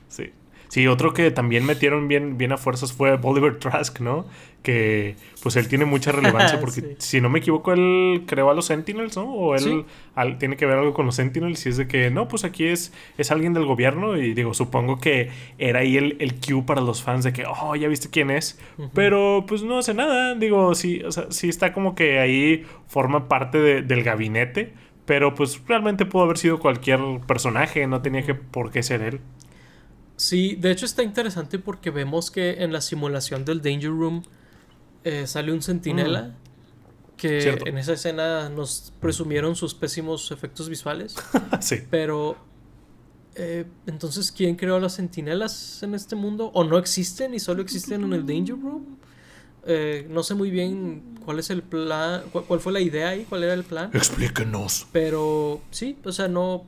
Sí. Sí, otro que también metieron bien a fuerzas fue Bolivar Trask, ¿no? Que pues él tiene mucha relevancia porque, Sí. si no me equivoco, él creó a los Sentinels, ¿no? O Sí. él tiene que ver algo con los Sentinels y es de que, no, pues aquí es alguien del gobierno y digo, supongo que era ahí el cue para los fans de que, oh, ya viste quién es. Ujú. Pero pues no hace nada, digo, sí, o sea, sí está como que ahí forma parte del gabinete, pero pues realmente pudo haber sido cualquier personaje, no tenía que Ujú. por qué ser él. Sí, de hecho está interesante porque vemos que en la simulación del Danger Room sale un Mm, centinela que cierto. en esa escena nos presumieron sus pésimos efectos visuales, Sí. pero entonces ¿quién creó a las centinelas en este mundo? ¿O no existen y solo existen en el Danger Room? No sé muy bien cuál es el plan, cuál fue la idea ahí, cuál era el plan, Explíquenos. pero sí, o sea, no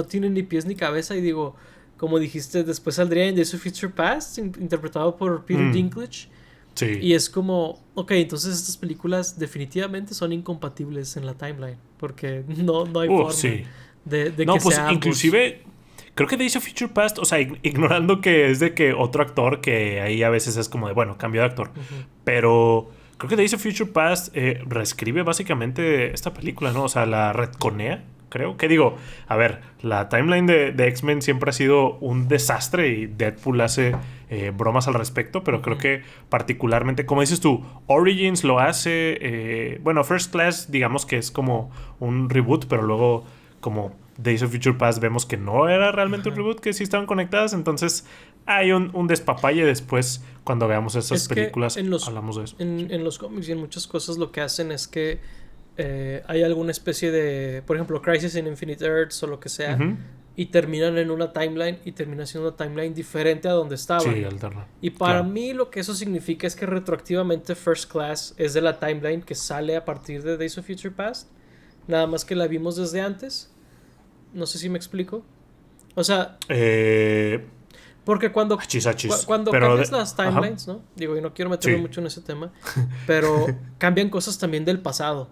tiene ni pies ni cabeza y digo, como dijiste, después saldría en Days of Future Past, interpretado por Peter Mm, Dinklage. sí. Y es como, ok, entonces estas películas definitivamente son incompatibles en la timeline, porque no hay forma Sí. de que No, pues sea ambos. inclusive creo que Days of Future Past, o sea, ignorando que es de que otro actor que ahí a veces es como de, bueno, cambio de actor. Ujú. Pero creo que Days of Future Past reescribe básicamente esta película, ¿no? O sea, la retconea, creo. Que digo, a ver, la timeline de X-Men siempre ha sido un desastre y Deadpool hace bromas al respecto, pero creo Ujú. que particularmente, como dices tú, Origins lo hace, bueno, First Class digamos que es como un reboot, pero luego como Days of Future Past vemos que no era realmente un Ajá. reboot, que sí estaban conectadas, entonces hay un despapalle después cuando veamos esas Es que películas, hablamos de eso. Sí. en los cómics y en muchas cosas lo que hacen es que hay alguna especie de, por ejemplo, Crisis in Infinite Earths o lo que sea, Ujú. y terminan en una timeline y termina siendo una timeline diferente a donde estaban. Sí, alterna. Y para Claro. mí lo que eso significa es que retroactivamente First Class es de la timeline que sale a partir de Days of Future Past, nada más que la vimos desde antes. No sé si me explico. O sea, Eh, porque achis, achis. cuando Pero, cambias las ajá. timelines, ¿no? Digo, y no quiero meterme Sí. mucho en ese tema, pero cambian cosas también del pasado.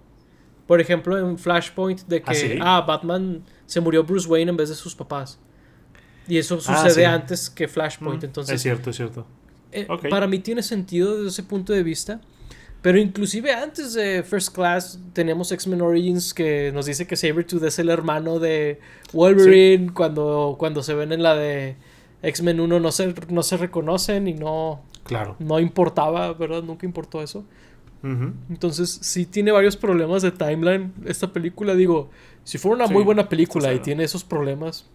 Por ejemplo, en Flashpoint de ¿Ah, que, sí? Batman se murió Bruce Wayne en vez de sus papás. Y eso Ah, sucede sí. antes que Flashpoint. Es Entonces, cierto, es cierto. Ok. para mí tiene sentido desde ese punto de vista. Pero inclusive antes de First Class teníamos X-Men Origins que nos dice que Sabretooth es el hermano de Sí, Wolverine. Cuando se ven en la de X-Men 1 no se reconocen y claro. no importaba, ¿verdad? Nunca importó eso. Ujú. Entonces sí tiene varios problemas de timeline esta película. Digo, si fuera una muy Sí, buena está película y cero. tiene esos problemas,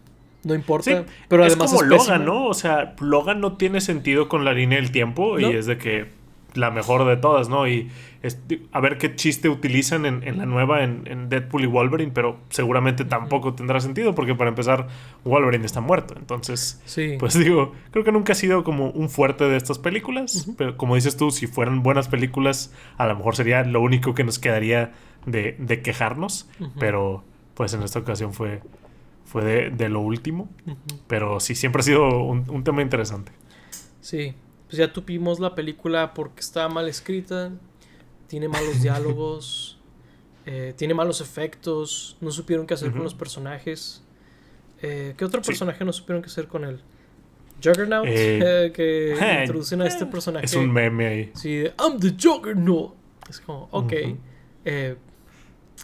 no Sí, importa. Pero es además como es Logan, pésima, ¿no? O sea, Logan no tiene sentido con la línea del tiempo y ¿no? es de que la mejor de todas, ¿no? Y a ver qué chiste utilizan en la nueva en Deadpool y Wolverine, pero seguramente Ujú. tampoco tendrá sentido porque para empezar Wolverine está muerto. Entonces, Sí. pues digo, creo que nunca ha sido como un fuerte de estas películas, Ujú. pero como dices tú, si fueran buenas películas, a lo mejor sería lo único que nos quedaría de quejarnos, Ujú. pero pues en esta ocasión fue de lo último. Ujú. Pero sí, siempre ha sido un tema interesante. Sí, pues ya tupimos la película porque está mal escrita, tiene malos diálogos, tiene malos efectos, no supieron qué hacer con Ujú. los personajes. ¿Qué otro Sí. personaje no supieron qué hacer con él? Juggernaut, Eh, que introducen a este es un personaje, meme ahí. sí, de I'm the Juggernaut. Es como, ok. Ujú. Eh,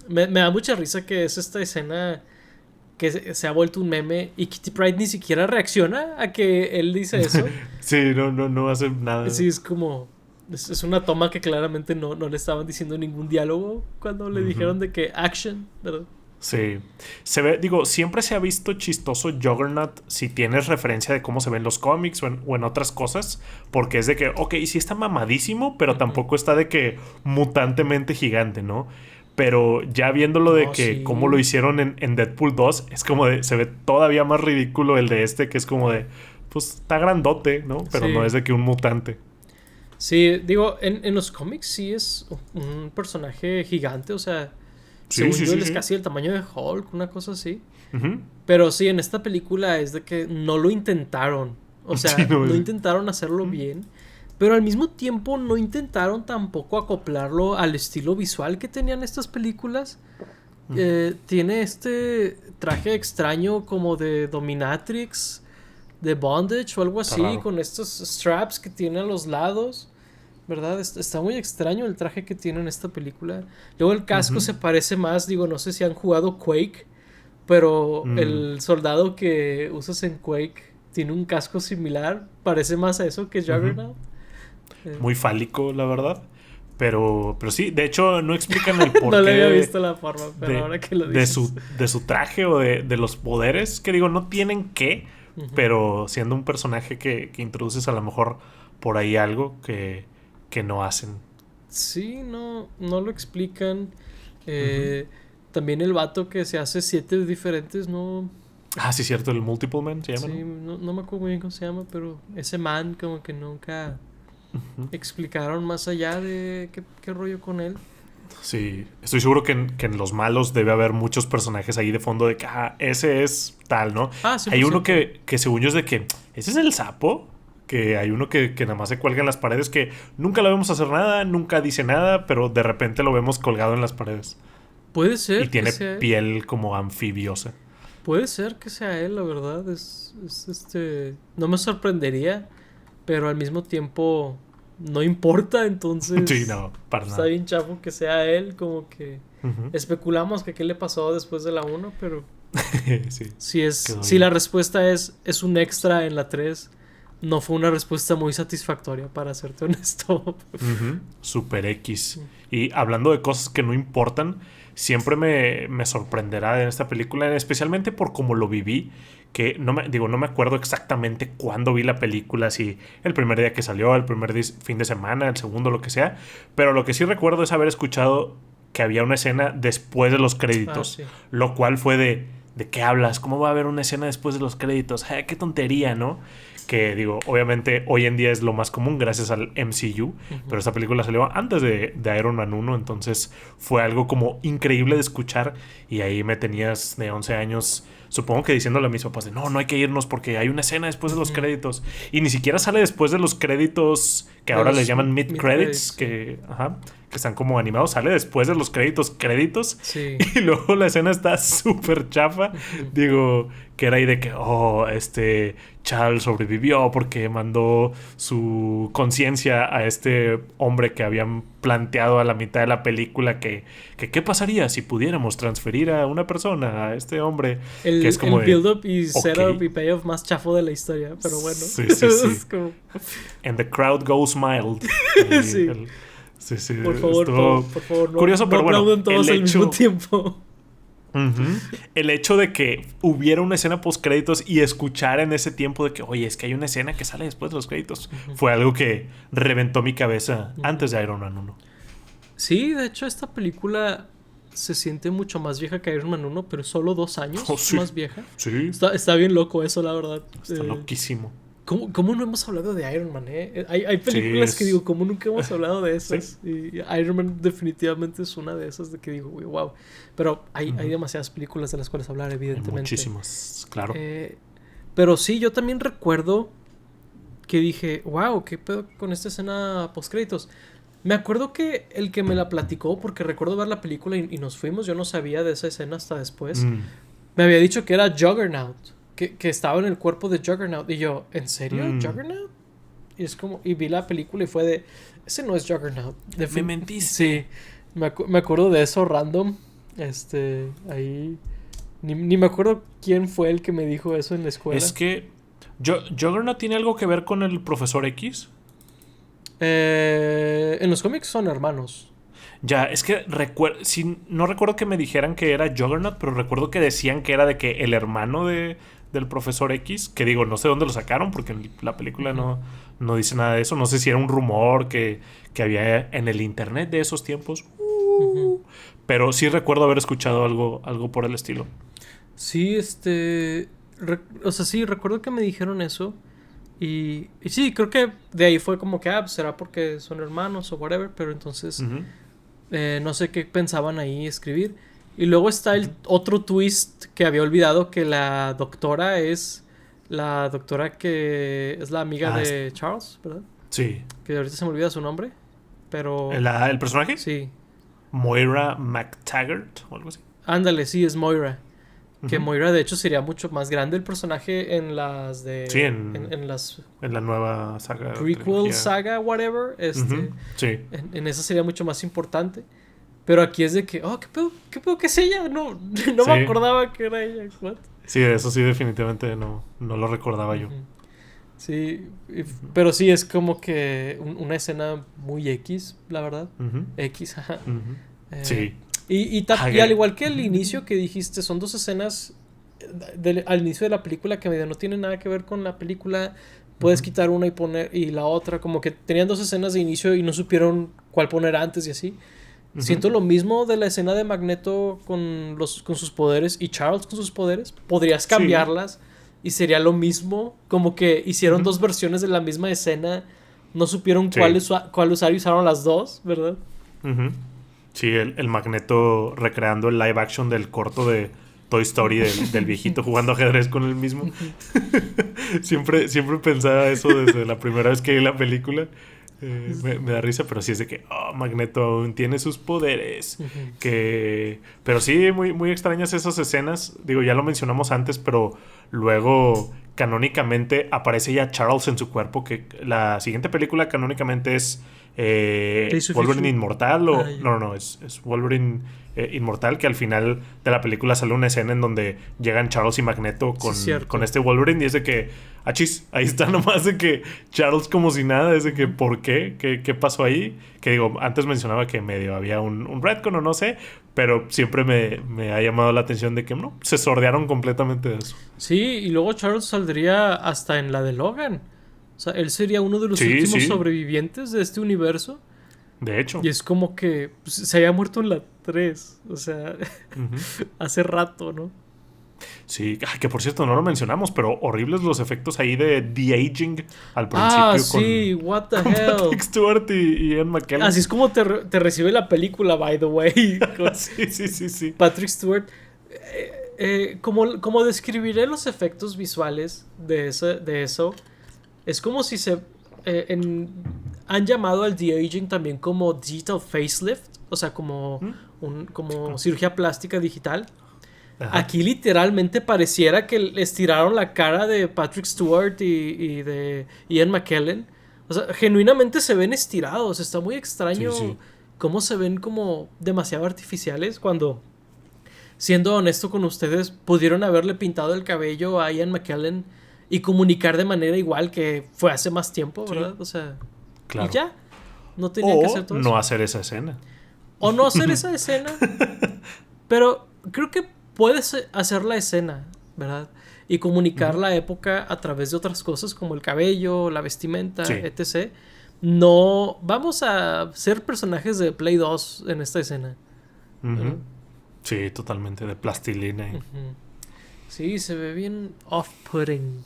me da mucha risa que es esta escena que se ha vuelto un meme y Kitty Pryde ni siquiera reacciona a que él dice eso. Sí, no hace nada. Sí, es como. Es una toma que claramente no le estaban diciendo ningún diálogo cuando le Ujú. dijeron de que action, ¿verdad? Sí. Se ve, digo, siempre se ha visto chistoso Juggernaut si tienes referencia de cómo se ven los cómics o en otras cosas. Porque es de que, ok, sí está mamadísimo, pero Ujú. tampoco está de que mutantemente gigante, ¿no? Pero ya viéndolo de No, que cómo lo sí. hicieron en Deadpool 2, es como de, se ve todavía más ridículo el de este, que es como de, pues está grandote, ¿no? Pero no es Sí. de que un mutante. Sí, digo, en los cómics sí es un personaje gigante, o sea, Sí, según sí, yo él sí, es sí. casi el tamaño de Hulk, una cosa así. Ujú. Pero sí, en esta película es de que no lo intentaron. O Sí, sea, no no es. intentaron hacerlo bien. Pero al mismo tiempo no intentaron tampoco acoplarlo al estilo visual que tenían estas películas. Ujú. Tiene este traje extraño como de Dominatrix. de bondage o algo Está así, raro. con estos straps que tiene a los lados, ¿verdad? Está muy extraño el traje que tiene en esta película. Luego el casco Ujú. se parece más, digo, no sé si han jugado Quake, pero Mm, el soldado que usas en Quake tiene un casco similar, parece más a eso que ujú. Juggernaut. Eh, Muy fálico, la verdad. Pero sí, de hecho no explican el no le porqué había visto la forma, pero de, ahora que lo de dices. su traje o de los poderes. Que digo, no tienen qué, Ujú. pero siendo un personaje que introduces a lo mejor por ahí algo que no hacen. Sí, no lo explican. Ujú. Eh, También el vato que se hace 7 diferentes, no. Ah, sí, cierto, el Multiple Man se llama, Sí, ¿no? no me acuerdo muy bien cómo se llama, pero ese man como que nunca Ujú. explicaron más allá de qué rollo con él. Sí, estoy seguro que en los malos debe haber muchos personajes ahí de fondo de que, ese es tal, ¿no? Ah, cien por Hay uno ciento que según yo es de que, ¿ese es el sapo? Que hay uno que nada más se cuelga en las paredes que nunca lo vemos hacer nada, nunca dice nada, pero de repente lo vemos colgado en las paredes. Puede Y ser que tiene sea él. piel como anfibiosa. Puede ser que sea él, la verdad. No me sorprendería, pero al mismo tiempo no importa, Sí, entonces no, para está nada. bien chafo que sea él, como que Ujú. especulamos que qué le pasó después de la uno, pero Sí, quedó si la ahí. respuesta es un extra en la 3 no fue una respuesta muy satisfactoria, para serte honesto. Ujú. Super X. Y hablando de cosas que no importan, siempre me sorprenderá en esta película, especialmente por cómo lo viví, que no me acuerdo exactamente cuándo vi la película, si el primer día que salió, el primer fin de semana, el segundo, lo que sea, pero lo que sí recuerdo es haber escuchado que había una escena después de los Ah, créditos, sí. lo cual fue ¿de qué hablas? ¿Cómo va a haber una escena después de los créditos? ¡Qué tontería!, ¿no? Que digo, obviamente hoy en día es lo más común gracias al MCU, Ujú. pero esta película salió antes de Iron Man 1, entonces fue algo como increíble de escuchar y ahí me tenías de 11 años, supongo que diciéndole a mis papás de no hay que irnos porque hay una escena después de los Ujú. créditos y ni siquiera sale después de los créditos que De ahora les los llaman mid mid credits, credits, sí. que, ajá, que están como animados, sale después de los créditos Sí. y luego la escena está súper chafa, Ujú. digo, que era ahí de que, Charles sobrevivió porque mandó su conciencia a este hombre que habían planteado a la mitad de la película que qué pasaría si pudiéramos transferir a una persona, a este hombre, que es El como de, build-up y ok, setup y payoff más chafo de la historia, pero bueno. sí, sí, sí. Es como. And the crowd goes mild. Ahí Sí. sí, sí, Por favor, estuvo por favor, curioso, no pero bueno, aplaudan todos al mismo tiempo. ujú. El hecho de que hubiera una escena post créditos y escuchar en ese tiempo de que, oye, es que hay una escena que sale después de los créditos, Ujú, fue algo que reventó mi cabeza ujú. antes de Iron Man 1. Sí, de hecho, esta película se siente mucho más vieja que Iron Man 1, pero solo 2 años Oh, sí, más vieja. sí, Está bien loco eso, la verdad. está loquísimo. ¿Cómo no hemos hablado de Iron Man, eh? Hay Sí, películas que digo, ¿cómo nunca hemos hablado de sí. esas? Y Iron Man definitivamente es una de esas de que digo, wow. Pero hay Ujú. demasiadas películas de las cuales hablar, Hay evidentemente. muchísimas, claro. Eh, pero sí, yo también recuerdo que dije, wow, ¿qué pedo con esta escena post-créditos? Me acuerdo que el que me la platicó, porque recuerdo ver la película y nos fuimos, yo no sabía de esa escena hasta después, Mm, me había dicho que era Juggernaut, que estaba en el cuerpo de Juggernaut. Y yo, ¿en serio? mm. ¿Juggernaut? Y es como, y vi la película y fue de, ese no es Juggernaut. Me Sí, mentiste. me acuerdo de eso random. Ahí. Ni me acuerdo quién fue el que me dijo eso en la Es escuela. que Juggernaut tiene algo que ver con el Profesor X. En los cómics son hermanos. Ya, es que no recuerdo que me dijeran que era Juggernaut, pero recuerdo que decían que era de que el hermano del Profesor X, que digo, no sé dónde lo sacaron, porque en la película Ujú, no dice nada de eso. No sé si era un rumor que había en el internet de esos tiempos. ujú. Pero sí recuerdo haber escuchado algo por el estilo. Sí, o sea, sí, recuerdo que me dijeron eso. Y sí, creo que de ahí fue como que, pues, será porque son hermanos o whatever. Pero entonces, Ujú, no sé qué pensaban ahí escribir. Y luego está el ujú. otro twist que había olvidado, que la doctora es la doctora que es la amiga Ah, de Charles, ¿verdad? sí. Que ahorita se me olvida su nombre. Pero ¿El personaje? sí, Moira McTaggart o algo así. ándale, sí, es Moira. Que Moira, de hecho, sería mucho más grande el personaje en las de... Sí, en las... En la nueva saga. Prequel, trilogía. saga, whatever. Sí. En esa sería mucho más importante. Pero aquí es de que... Oh, ¿qué pedo que es ella? No me acordaba que era ella. What? Sí, eso sí, definitivamente no lo recordaba yo. Sí, pero sí, es como que una escena muy X, la verdad. X, ajá. Sí. Y al igual que el inicio que dijiste, son dos escenas al inicio de la película que medio no tienen nada que ver con la película. Puedes quitar una y poner y la otra, como que tenían dos escenas de inicio y no supieron cuál poner antes y así. Siento lo mismo de la escena de Magneto con sus poderes y Charles con sus poderes. Podrías cambiarlas y sería lo mismo. Como que hicieron dos versiones de la misma escena. No supieron cuál usar y usaron las dos, ¿verdad? Sí, el Magneto recreando el live action del corto de Toy Story del viejito jugando ajedrez con él mismo. siempre pensaba eso desde la primera vez que vi la película. Me da risa, pero sí es de que Magneto aún tiene sus poderes. Pero sí, muy, muy extrañas esas escenas. Digo, ya lo mencionamos antes, pero luego canónicamente aparece ya Charles en su cuerpo. Que la siguiente película canónicamente es Wolverine Inmortal. No, es Wolverine Inmortal. Que al final de la película sale una escena en donde llegan Charles y Magneto con este Wolverine. Y es de que, achis, ahí está nomás de que Charles como si nada. Es de que, ¿por qué? ¿Qué pasó ahí? Que digo, antes mencionaba que medio había un retcon o no sé. Pero siempre me ha llamado la atención de que no, se sordearon completamente de eso. Sí, y luego Charles saldría hasta en la de Logan. O sea, él sería uno de los últimos sobrevivientes de este universo. De hecho. Y es como que pues, se había muerto en la 3. O sea, hace rato, ¿no? Sí, que por cierto no lo mencionamos, pero horribles los efectos ahí de de-aging al principio. Sí, what the hell. Patrick Stewart y Ian McKellen. Así es como te recibe la película, by the way. Sí. Patrick Stewart. Como describiré los efectos visuales de eso, es como si han llamado al de-aging también como digital facelift, o sea, como cirugía plástica digital. Ajá. Aquí literalmente pareciera que le estiraron la cara de Patrick Stewart y de Ian McKellen. O sea, genuinamente se ven estirados. Está muy extraño cómo se ven como demasiado artificiales cuando, siendo honesto con ustedes, pudieron haberle pintado el cabello a Ian McKellen y comunicar de manera igual que fue hace más tiempo, ¿verdad? O sea, claro. Y ya. No tenían que hacer todo eso. O no hacer esa escena. O no hacer esa escena. Pero creo que puedes hacer la escena, ¿verdad? Y comunicar la época a través de otras cosas como el cabello, la vestimenta, etc. No, vamos a ser personajes de Play 2 en esta escena. Sí, totalmente, de plastilina. Sí, se ve bien off-putting.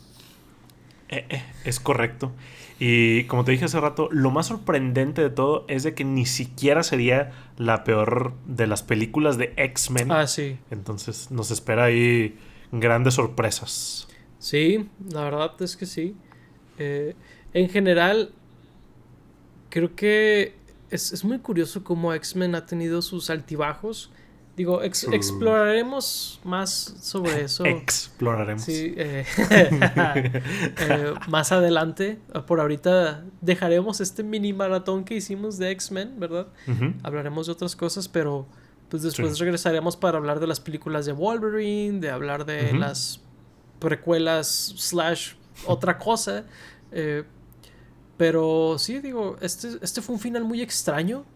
Es correcto. Y como te dije hace rato, lo más sorprendente de todo es de que ni siquiera sería la peor de las películas de X-Men. Sí. Entonces nos espera ahí grandes sorpresas. Sí, la verdad es que sí. En general, creo que es muy curioso cómo X-Men ha tenido sus altibajos. Digo, exploraremos más sobre eso. Exploraremos. Sí, más adelante. Por ahorita dejaremos este mini maratón que hicimos de X-Men, ¿verdad? Hablaremos de otras cosas, pero pues después regresaremos para hablar de las películas de Wolverine, de hablar de las precuelas / otra cosa. Pero sí, digo, este fue un final muy extraño.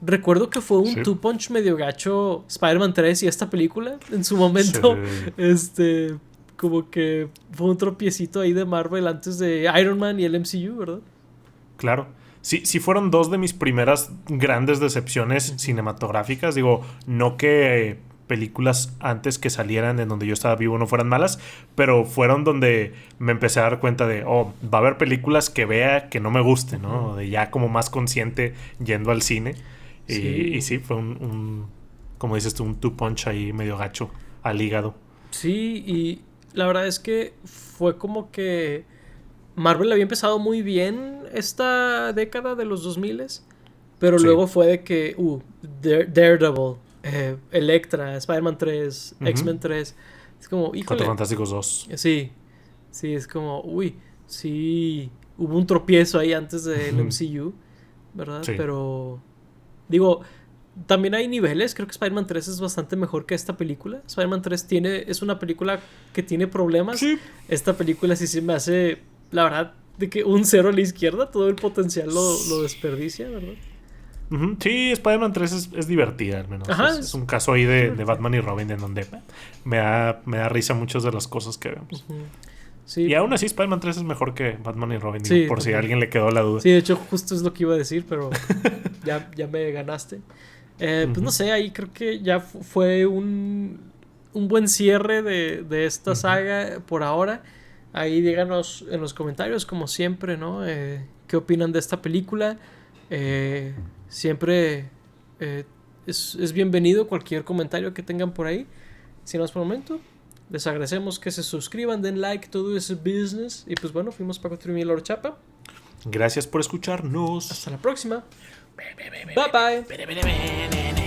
Recuerdo que fue un two punch medio gacho Spider-Man 3 y esta película en su momento. Como que fue un tropiecito ahí de Marvel antes de Iron Man y el MCU, ¿verdad? Claro. Sí fueron dos de mis primeras grandes decepciones cinematográficas. Digo, no que películas antes que salieran en donde yo estaba vivo no fueran malas, pero fueron donde me empecé a dar cuenta de, va a haber películas que vea que no me gusten, ¿no? De ya como más consciente yendo al cine. Y sí, fue como dices tú, un two punch ahí medio gacho al hígado. Sí, y la verdad es que fue como que Marvel había empezado muy bien esta década de los 2000s, pero luego fue de que Daredevil, Elektra, Spider-Man 3, X-Men 3, Es como, Cuatro híjole. Fantásticos 2. Sí, sí, es como, uy, sí, hubo un tropiezo ahí antes del MCU, ¿verdad? Sí. Pero, digo, también hay niveles, creo que Spider-Man 3 es bastante mejor que esta película. Spider-Man 3 es una película que tiene problemas. Sí. Esta película sí se me hace, la verdad, de que un cero a la izquierda, todo el potencial lo desperdicia, ¿verdad? Sí, Spider-Man 3 es divertida, al menos. Ajá, Es un caso ahí de Batman y Robin en donde me da risa muchas de las cosas que vemos. Sí. Y aún así, Spider-Man 3 es mejor que Batman y Robin, Sí, digo, por si a alguien le quedó la duda. Sí, de hecho, justo es lo que iba a decir, pero ya me ganaste. Pues no sé, ahí creo que ya fue un buen cierre de esta saga por ahora. Ahí díganos en los comentarios, como siempre, ¿no? ¿Qué opinan de esta película? Siempre es bienvenido cualquier comentario que tengan por ahí. Sin más por el momento, les agradecemos que se suscriban, den like, todo ese business. Y pues bueno, fuimos Paco Trimil Lord Chapa. Gracias por escucharnos. Hasta la próxima. Bye bye.